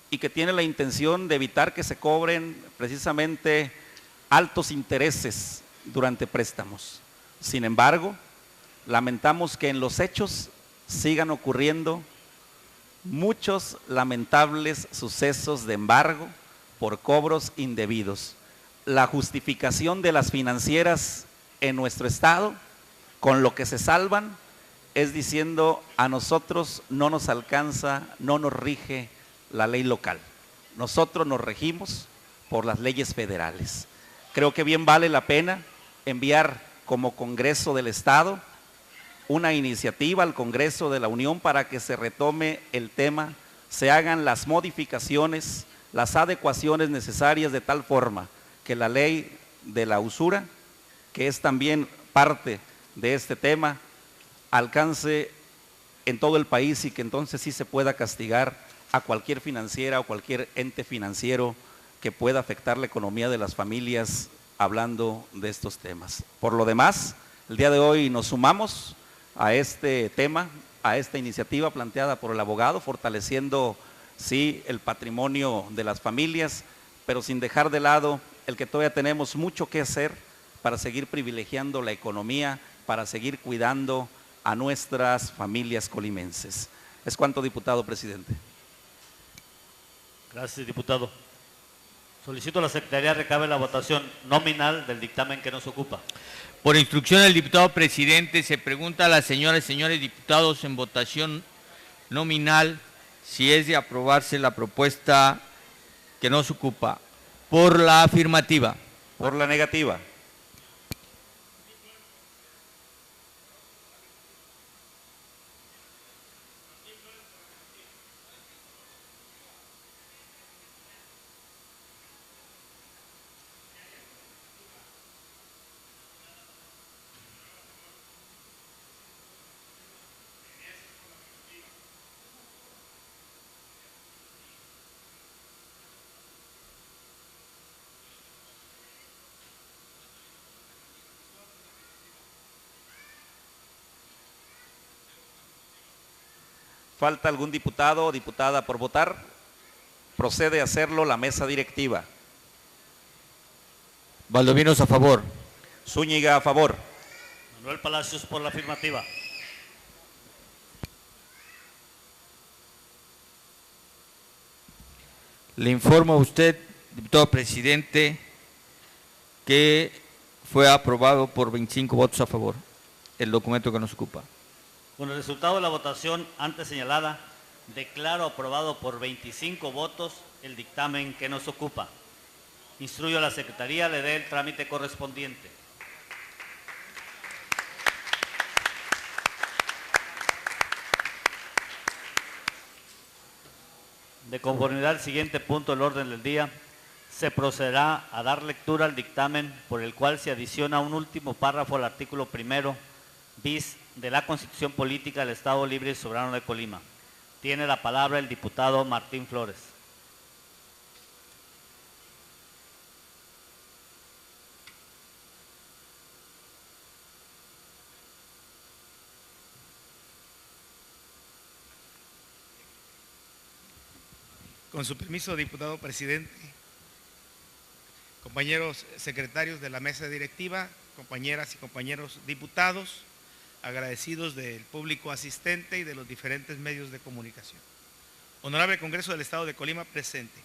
y que tiene la intención de evitar que se cobren precisamente altos intereses durante préstamos. Sin embargo, lamentamos que en los hechos sigan ocurriendo muchos lamentables sucesos de embargo por cobros indebidos. La justificación de las financieras en nuestro estado, con lo que se salvan, es diciendo a nosotros no nos alcanza, no nos rige la ley local. Nosotros nos regimos por las leyes federales. Creo que bien vale la pena enviar como Congreso del Estado una iniciativa al Congreso de la Unión para que se retome el tema, se hagan las modificaciones, las adecuaciones necesarias de tal forma que la ley de la usura, que es también parte de este tema, alcance en todo el país y que entonces sí se pueda castigar a cualquier financiera o cualquier ente financiero que pueda afectar la economía de las familias hablando de estos temas. Por lo demás, el día de hoy nos sumamos a este tema, a esta iniciativa planteada por el abogado, fortaleciendo sí el patrimonio de las familias, pero sin dejar de lado el que todavía tenemos mucho que hacer para seguir privilegiando la economía, para seguir cuidando a nuestras familias colimenses. Es cuanto, diputado presidente. Gracias, diputado. Solicito a la Secretaría recabe la votación nominal del dictamen que nos ocupa. Por instrucción del diputado presidente, se pregunta a las señoras y señores diputados en votación nominal si es de aprobarse la propuesta que nos ocupa. Por la afirmativa. Por la negativa. ¿Falta algún diputado o diputada por votar? Procede a hacerlo la mesa directiva. Valdovinos a favor. Zúñiga a favor. Manuel Palacios por la afirmativa. Le informo a usted, diputado presidente, que fue aprobado por 25 votos a favor el documento que nos ocupa. Con el resultado de la votación antes señalada, declaro aprobado por 25 votos el dictamen que nos ocupa. Instruyo a la Secretaría, le dé el trámite correspondiente. De conformidad al siguiente punto del orden del día, se procederá a dar lectura al dictamen por el cual se adiciona un último párrafo al artículo primero bis de la Constitución Política del Estado Libre y Soberano de Colima. Tiene la palabra el diputado Martín Flores. Con su permiso, diputado presidente, compañeros secretarios de la mesa directiva, compañeras y compañeros diputados, agradecidos del público asistente y de los diferentes medios de comunicación. Honorable Congreso del Estado de Colima presente.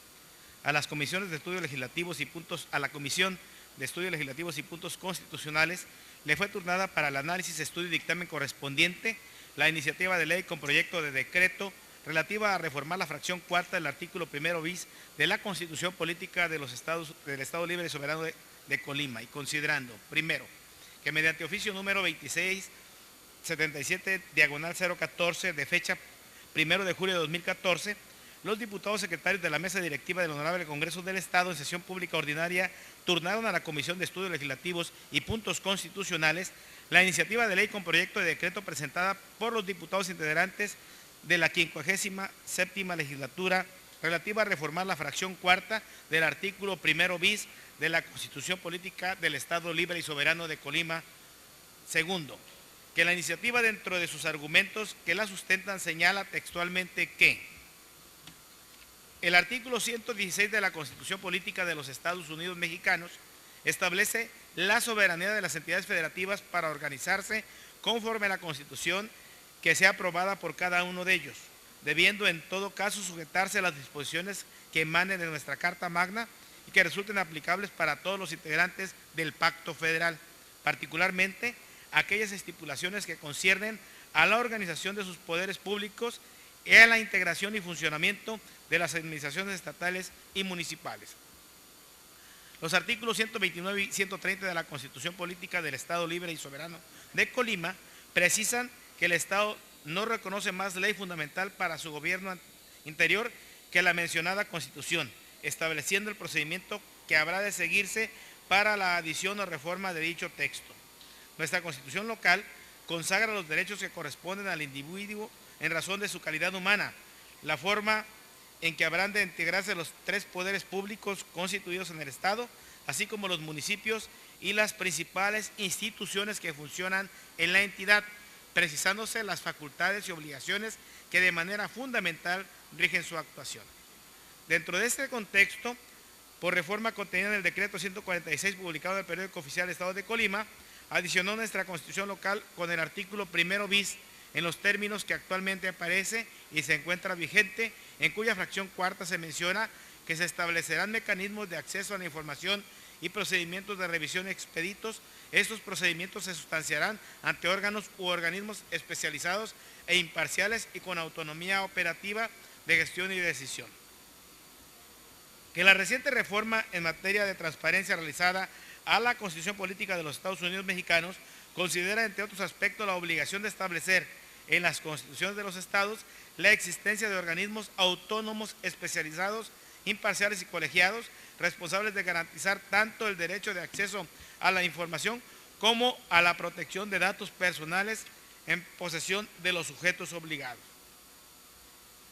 A las comisiones de estudios legislativos y puntos, a la Comisión de Estudios Legislativos y Puntos Constitucionales le fue turnada para el análisis, estudio y dictamen correspondiente la iniciativa de ley con proyecto de decreto relativa a reformar la fracción cuarta del artículo 1 bis de la Constitución Política de los Estados, del Estado Libre y Soberano de Colima, y considerando, primero, que mediante oficio número 2677/014 de fecha 1 de julio de 2014, los diputados secretarios de la mesa directiva del Honorable Congreso del Estado en sesión pública ordinaria turnaron a la Comisión de Estudios Legislativos y Puntos Constitucionales la iniciativa de ley con proyecto de decreto presentada por los diputados integrantes de la 57ª legislatura relativa a reformar la fracción cuarta del artículo 1 bis de la Constitución Política del Estado Libre y Soberano de Colima. Segundo, que la iniciativa, dentro de sus argumentos que la sustentan, señala textualmente que el artículo 116 de la Constitución Política de los Estados Unidos Mexicanos establece la soberanía de las entidades federativas para organizarse conforme a la Constitución que sea aprobada por cada uno de ellos, debiendo en todo caso sujetarse a las disposiciones que emanen de nuestra Carta Magna y que resulten aplicables para todos los integrantes del Pacto Federal, particularmente aquellas estipulaciones que conciernen a la organización de sus poderes públicos y a la integración y funcionamiento de las administraciones estatales y municipales. Los artículos 129 y 130 de la Constitución Política del Estado Libre y Soberano de Colima precisan que el Estado no reconoce más ley fundamental para su gobierno interior que la mencionada Constitución, estableciendo el procedimiento que habrá de seguirse para la adición o reforma de dicho texto. Nuestra Constitución local consagra los derechos que corresponden al individuo en razón de su calidad humana, la forma en que habrán de integrarse los tres poderes públicos constituidos en el Estado, así como los municipios y las principales instituciones que funcionan en la entidad, precisándose las facultades y obligaciones que de manera fundamental rigen su actuación. Dentro de este contexto, por reforma contenida en el decreto 146 publicado en el periódico oficial del Estado de Colima, adicionó nuestra Constitución local con el artículo 1 bis en los términos que actualmente aparece y se encuentra vigente, en cuya fracción cuarta se menciona que se establecerán mecanismos de acceso a la información y procedimientos de revisión expeditos. Estos procedimientos se sustanciarán ante órganos u organismos especializados e imparciales y con autonomía operativa de gestión y decisión. Que la reciente reforma en materia de transparencia realizada a la Constitución Política de los Estados Unidos Mexicanos considera, entre otros aspectos, la obligación de establecer en las constituciones de los estados la existencia de organismos autónomos especializados, imparciales y colegiados, responsables de garantizar tanto el derecho de acceso a la información como a la protección de datos personales en posesión de los sujetos obligados.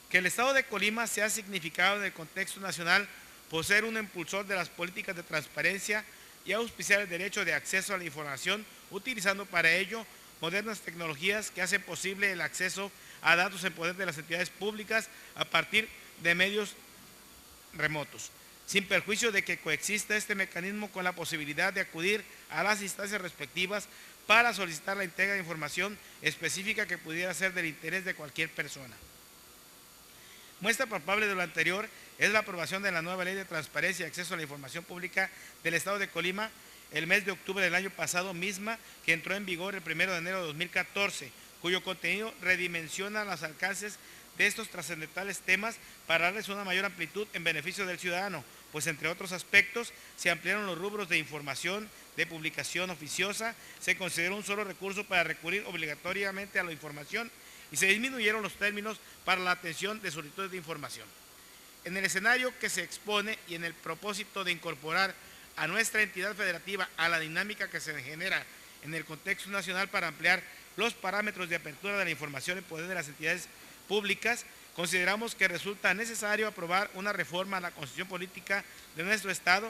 Que el Estado de Colima se ha significado en el contexto nacional por ser un impulsor de las políticas de transparencia y auspiciar el derecho de acceso a la información, utilizando para ello modernas tecnologías que hacen posible el acceso a datos en poder de las entidades públicas a partir de medios remotos, sin perjuicio de que coexista este mecanismo con la posibilidad de acudir a las instancias respectivas para solicitar la entrega de información específica que pudiera ser del interés de cualquier persona. Muestra palpable de lo anterior es la aprobación de la nueva Ley de Transparencia y Acceso a la Información Pública del Estado de Colima el mes de octubre del año pasado, misma que entró en vigor el 1 de enero de 2014, cuyo contenido redimensiona los alcances de estos trascendentales temas para darles una mayor amplitud en beneficio del ciudadano, pues entre otros aspectos se ampliaron los rubros de información, de publicación oficiosa, se consideró un solo recurso para recurrir obligatoriamente a la información y se disminuyeron los términos para la atención de solicitudes de información. En el escenario que se expone y en el propósito de incorporar a nuestra entidad federativa a la dinámica que se genera en el contexto nacional para ampliar los parámetros de apertura de la información en poder de las entidades públicas, consideramos que resulta necesario aprobar una reforma a la Constitución Política de nuestro Estado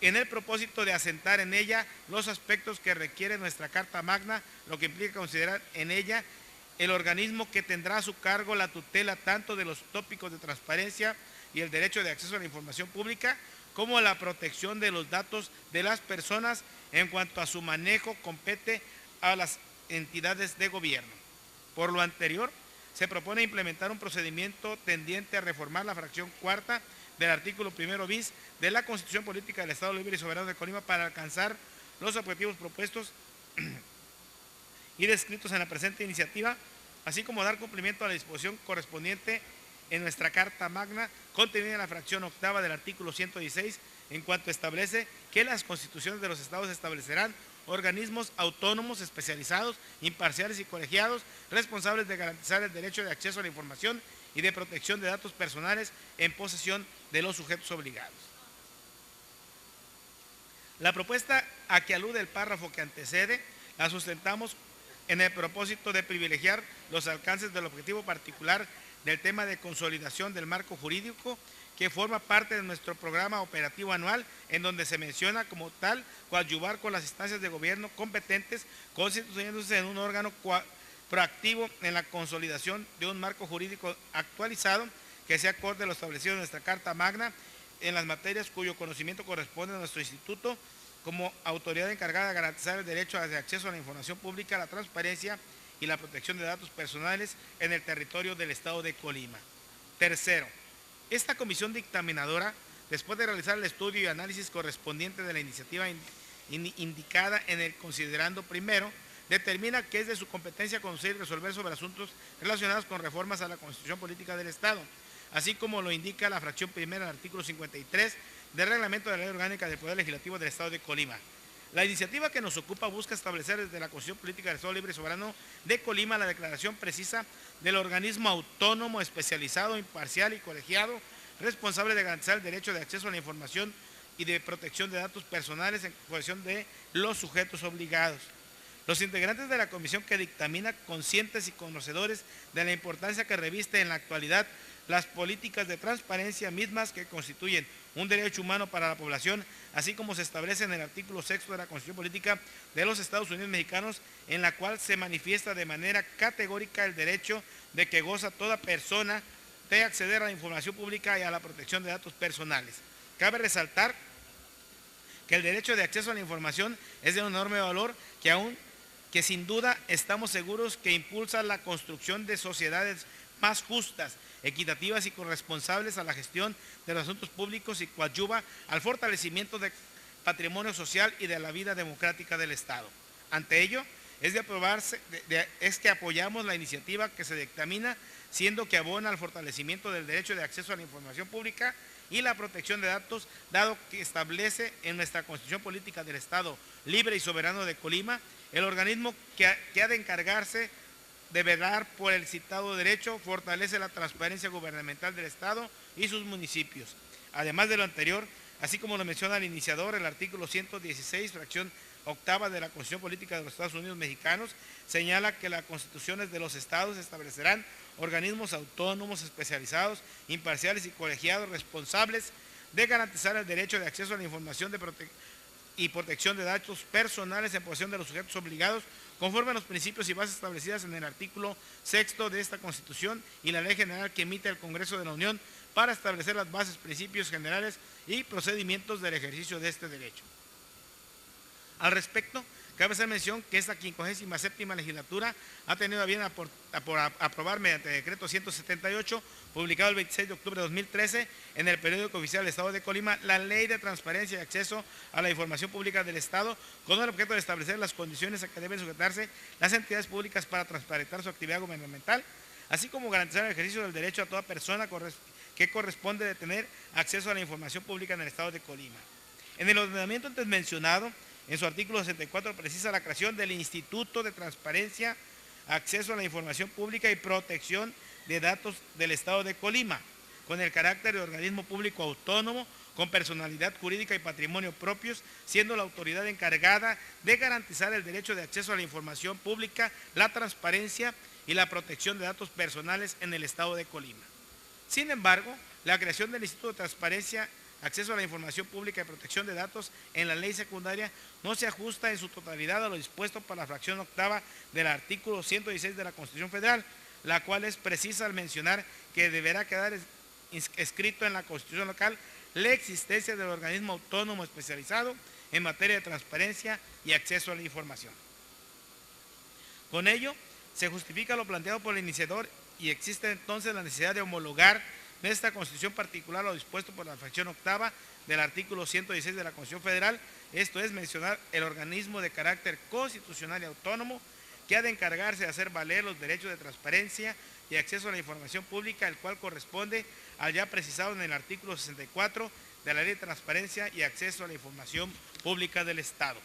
en el propósito de asentar en ella los aspectos que requiere nuestra Carta Magna, lo que implica considerar en ella el organismo que tendrá a su cargo la tutela tanto de los tópicos de transparencia y el derecho de acceso a la información pública, como la protección de los datos de las personas en cuanto a su manejo compete a las entidades de gobierno. Por lo anterior, se propone implementar un procedimiento tendiente a reformar la fracción cuarta del artículo 1 bis de la Constitución Política del Estado Libre y Soberano de Colima para alcanzar los objetivos propuestos y descritos en la presente iniciativa, así como dar cumplimiento a la disposición correspondiente en nuestra Carta Magna contenida en la fracción octava del artículo 116, en cuanto establece que las constituciones de los estados establecerán organismos autónomos, especializados, imparciales y colegiados, responsables de garantizar el derecho de acceso a la información y de protección de datos personales en posesión de los sujetos obligados. La propuesta a que alude el párrafo que antecede la sustentamos en el propósito de privilegiar los alcances del objetivo particular del tema de consolidación del marco jurídico que forma parte de nuestro programa operativo anual, en donde se menciona como tal coadyuvar con las instancias de gobierno competentes, constituyéndose en un órgano proactivo en la consolidación de un marco jurídico actualizado que sea acorde a lo establecido en nuestra Carta Magna en las materias cuyo conocimiento corresponde a nuestro instituto como autoridad encargada de garantizar el derecho de acceso a la información pública, la transparencia y la protección de datos personales en el territorio del Estado de Colima. Tercero, esta comisión dictaminadora, después de realizar el estudio y análisis correspondiente de la iniciativa indicada en el considerando primero, determina que es de su competencia conocer y resolver sobre asuntos relacionados con reformas a la Constitución Política del Estado, así como lo indica la fracción primera del artículo 53 del Reglamento de la Ley Orgánica del Poder Legislativo del Estado de Colima. La iniciativa que nos ocupa busca establecer desde la Constitución Política del Estado Libre y Soberano de Colima la declaración precisa del organismo autónomo, especializado, imparcial y colegiado, responsable de garantizar el derecho de acceso a la información y de protección de datos personales en posesión de los sujetos obligados. Los integrantes de la comisión que dictamina, conscientes y conocedores de la importancia que reviste en la actualidad las políticas de transparencia mismas que constituyen un derecho humano para la población, así como se establece en el artículo 6 de la Constitución Política de los Estados Unidos Mexicanos, en la cual se manifiesta de manera categórica el derecho de que goza toda persona de acceder a la información pública y a la protección de datos personales. Cabe resaltar que el derecho de acceso a la información es de un enorme valor que sin duda estamos seguros que impulsa la construcción de sociedades más justas, equitativas y corresponsables a la gestión de los asuntos públicos y coadyuva al fortalecimiento del patrimonio social y de la vida democrática del Estado. Ante ello, es que apoyamos la iniciativa que se dictamina, siendo que abona al fortalecimiento del derecho de acceso a la información pública y la protección de datos, dado que establece en nuestra Constitución Política del Estado Libre y Soberano de Colima el organismo que ha de encargarse de velar por el citado derecho, fortalece la transparencia gubernamental del Estado y sus municipios. Además de lo anterior, así como lo menciona el iniciador, el artículo 116, fracción octava de la Constitución Política de los Estados Unidos Mexicanos, señala que las constituciones de los estados establecerán organismos autónomos, especializados, imparciales y colegiados responsables de garantizar el derecho de acceso a la información y protección de datos personales en posesión de los sujetos obligados, conforme a los principios y bases establecidas en el artículo 6 de esta Constitución y la Ley General que emite el Congreso de la Unión para establecer las bases, principios generales y procedimientos del ejercicio de este derecho. Al respecto, cabe hacer mención que esta 57ª legislatura ha tenido a bien aprobar mediante decreto 178, publicado el 26 de octubre de 2013 en el periódico oficial del Estado de Colima, la Ley de Transparencia y Acceso a la Información Pública del Estado, con el objeto de establecer las condiciones a que deben sujetarse las entidades públicas para transparentar su actividad gubernamental, así como garantizar el ejercicio del derecho a toda persona que corresponde de tener acceso a la información pública en el Estado de Colima. En el ordenamiento antes mencionado, en su artículo 64 precisa la creación del Instituto de Transparencia, Acceso a la Información Pública y Protección de Datos del Estado de Colima, con el carácter de organismo público autónomo, con personalidad jurídica y patrimonio propios, siendo la autoridad encargada de garantizar el derecho de acceso a la información pública, la transparencia y la protección de datos personales en el Estado de Colima. Sin embargo, la creación del Instituto de Transparencia, Acceso a la Información Pública y Protección de Datos en la ley secundaria no se ajusta en su totalidad a lo dispuesto para la fracción octava del artículo 116 de la Constitución Federal, la cual es precisa al mencionar que deberá quedar escrito en la Constitución local la existencia del organismo autónomo especializado en materia de transparencia y acceso a la información. Con ello, se justifica lo planteado por el iniciador y existe entonces la necesidad de homologar en esta Constitución particular lo dispuesto por la fracción octava del artículo 116 de la Constitución Federal, esto es mencionar el organismo de carácter constitucional y autónomo que ha de encargarse de hacer valer los derechos de transparencia y acceso a la información pública, el cual corresponde al ya precisado en el artículo 64 de la Ley de Transparencia y Acceso a la Información Pública del Estado.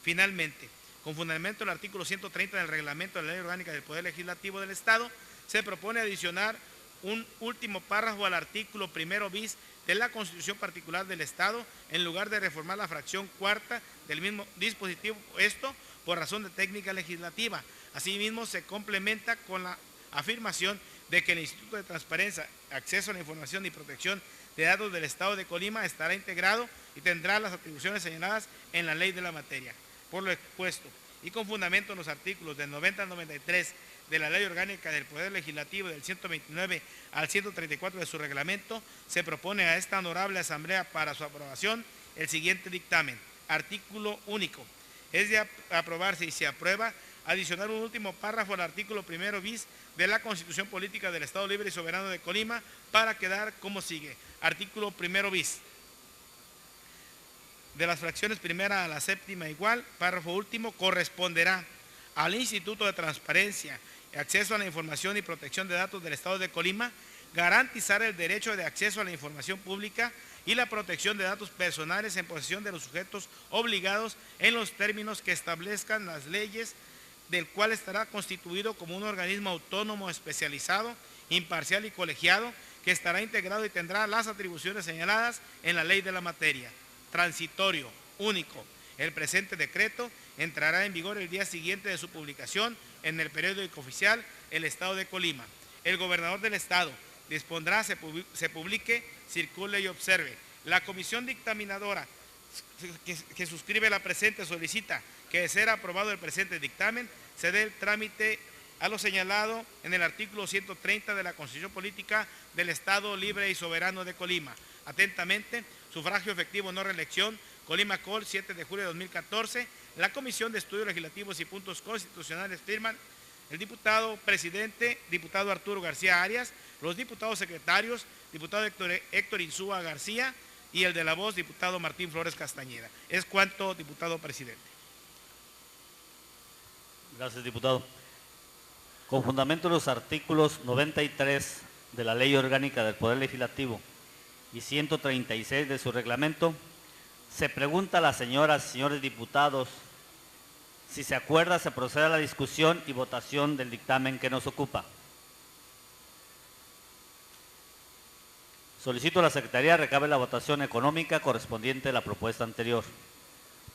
Finalmente, con fundamento del artículo 130 del Reglamento de la Ley Orgánica del Poder Legislativo del Estado, se propone adicionar un último párrafo al artículo primero bis de la Constitución particular del Estado, en lugar de reformar la fracción cuarta del mismo dispositivo, esto por razón de técnica legislativa. Asimismo, se complementa con la afirmación de que el Instituto de Transparencia, Acceso a la Información y Protección de Datos del Estado de Colima estará integrado y tendrá las atribuciones señaladas en la ley de la materia. Por lo expuesto, y con fundamento en los artículos del 90 al 93 de la Ley Orgánica del Poder Legislativo, del 129 al 134 de su reglamento, se propone a esta honorable Asamblea para su aprobación el siguiente dictamen. Artículo único. Es de aprobarse y se aprueba adicionar un último párrafo al artículo primero bis de la Constitución Política del Estado Libre y Soberano de Colima para quedar como sigue. Artículo primero bis. De las fracciones primera a la séptima igual, párrafo último, corresponderá al Instituto de Transparencia, Acceso a la Información y Protección de Datos del Estado de Colima garantizar el derecho de acceso a la información pública y la protección de datos personales en posesión de los sujetos obligados en los términos que establezcan las leyes, del cual estará constituido como un organismo autónomo especializado, imparcial y colegiado, que estará integrado y tendrá las atribuciones señaladas en la ley de la materia. Transitorio, único. El presente decreto entrará en vigor el día siguiente de su publicación en el periódico oficial El Estado de Colima. El gobernador del Estado dispondrá se publique, circule y observe. La comisión dictaminadora que suscribe la presente solicita que, de ser aprobado el presente dictamen, se dé el trámite a lo señalado en el artículo 130 de la Constitución Política del Estado Libre y Soberano de Colima. Atentamente, sufragio efectivo, no reelección, Colima Col, 7 de julio de 2014. La Comisión de Estudios Legislativos y Puntos Constitucionales firman el diputado presidente, diputado Arturo García Arias, los diputados secretarios, diputado Héctor Insúa García y el de la voz, diputado Martín Flores Castañeda. Es cuanto, diputado presidente. Gracias, diputado. Con fundamento en los artículos 93 de la Ley Orgánica del Poder Legislativo y 136 de su reglamento, se pregunta a las señoras y señores diputados si se acuerda, se procede a la discusión y votación del dictamen que nos ocupa. Solicito a la Secretaría recabe la votación económica correspondiente a la propuesta anterior.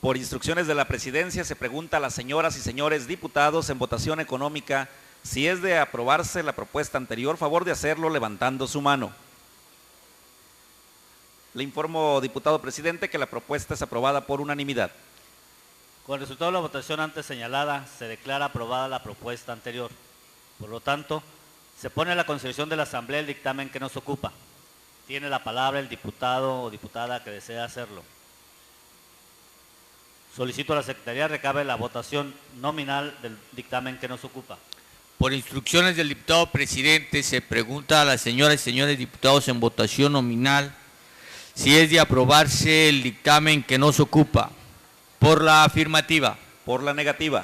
Por instrucciones de la Presidencia, se pregunta a las señoras y señores diputados en votación económica si es de aprobarse la propuesta anterior, favor de hacerlo levantando su mano. Le informo, diputado presidente, que la propuesta es aprobada por unanimidad. Con el resultado de la votación antes señalada, se declara aprobada la propuesta anterior. Por lo tanto, se pone a la consideración de la Asamblea el dictamen que nos ocupa. Tiene la palabra el diputado o diputada que desea hacerlo. Solicito a la Secretaría recabe la votación nominal del dictamen que nos ocupa. Por instrucciones del diputado presidente, se pregunta a las señoras y señores diputados en votación nominal si es de aprobarse el dictamen que nos ocupa. Por la afirmativa. Por la negativa.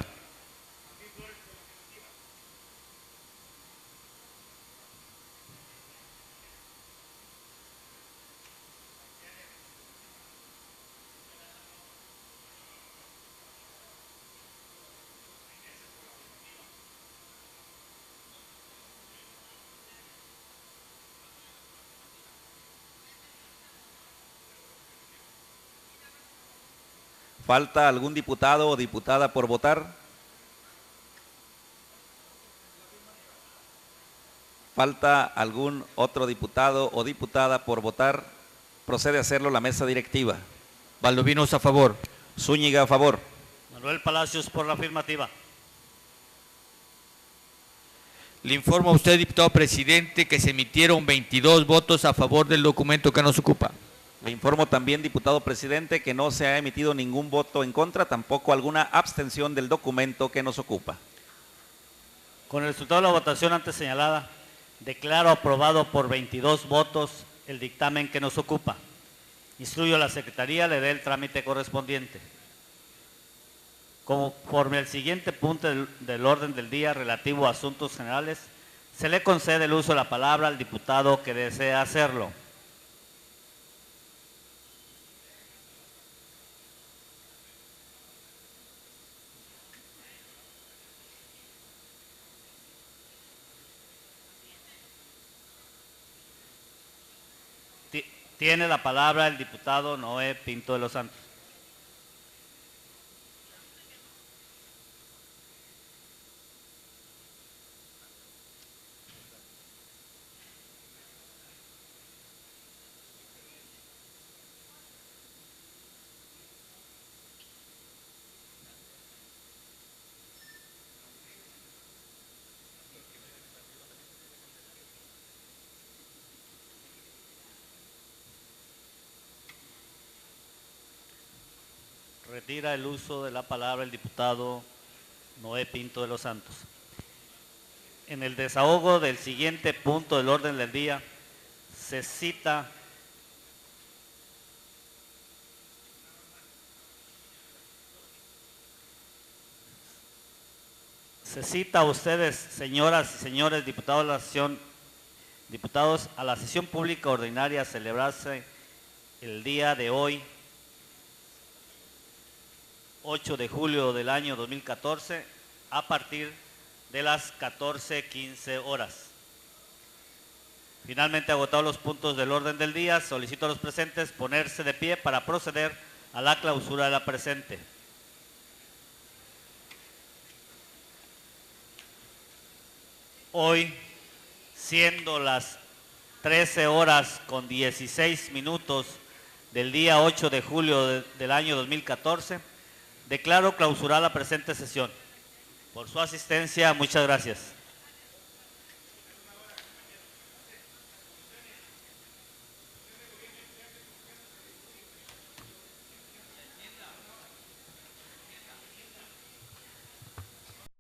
¿Falta algún diputado o diputada por votar? ¿Falta algún otro diputado o diputada por votar? Procede a hacerlo la mesa directiva. Valdovinos a favor. Zúñiga a favor. Manuel Palacios por la afirmativa. Le informo a usted, diputado presidente, que se emitieron 22 votos a favor del documento que nos ocupa. Le informo también, diputado presidente, que no se ha emitido ningún voto en contra, tampoco alguna abstención del documento que nos ocupa. Con el resultado de la votación antes señalada, declaro aprobado por 22 votos el dictamen que nos ocupa. Instruyo a la Secretaría, le dé el trámite correspondiente. Conforme al siguiente punto del orden del día relativo a asuntos generales, se le concede el uso de la palabra al diputado que desea hacerlo. Tiene la palabra el diputado Noé Pinto de los Santos. Retira el uso de la palabra el diputado Noé Pinto de los Santos. En el desahogo del siguiente punto del orden del día se cita a ustedes, señoras y señores diputados a la sesión pública ordinaria a celebrarse el día de hoy, 8 de julio del año 2014, a partir de las 14:15 horas. Finalmente, agotados los puntos del orden del día, solicito a los presentes ponerse de pie para proceder a la clausura de la presente. Hoy, siendo las 13:16 del día 8 de julio del año 2014, declaro clausurada la presente sesión. Por su asistencia, muchas gracias.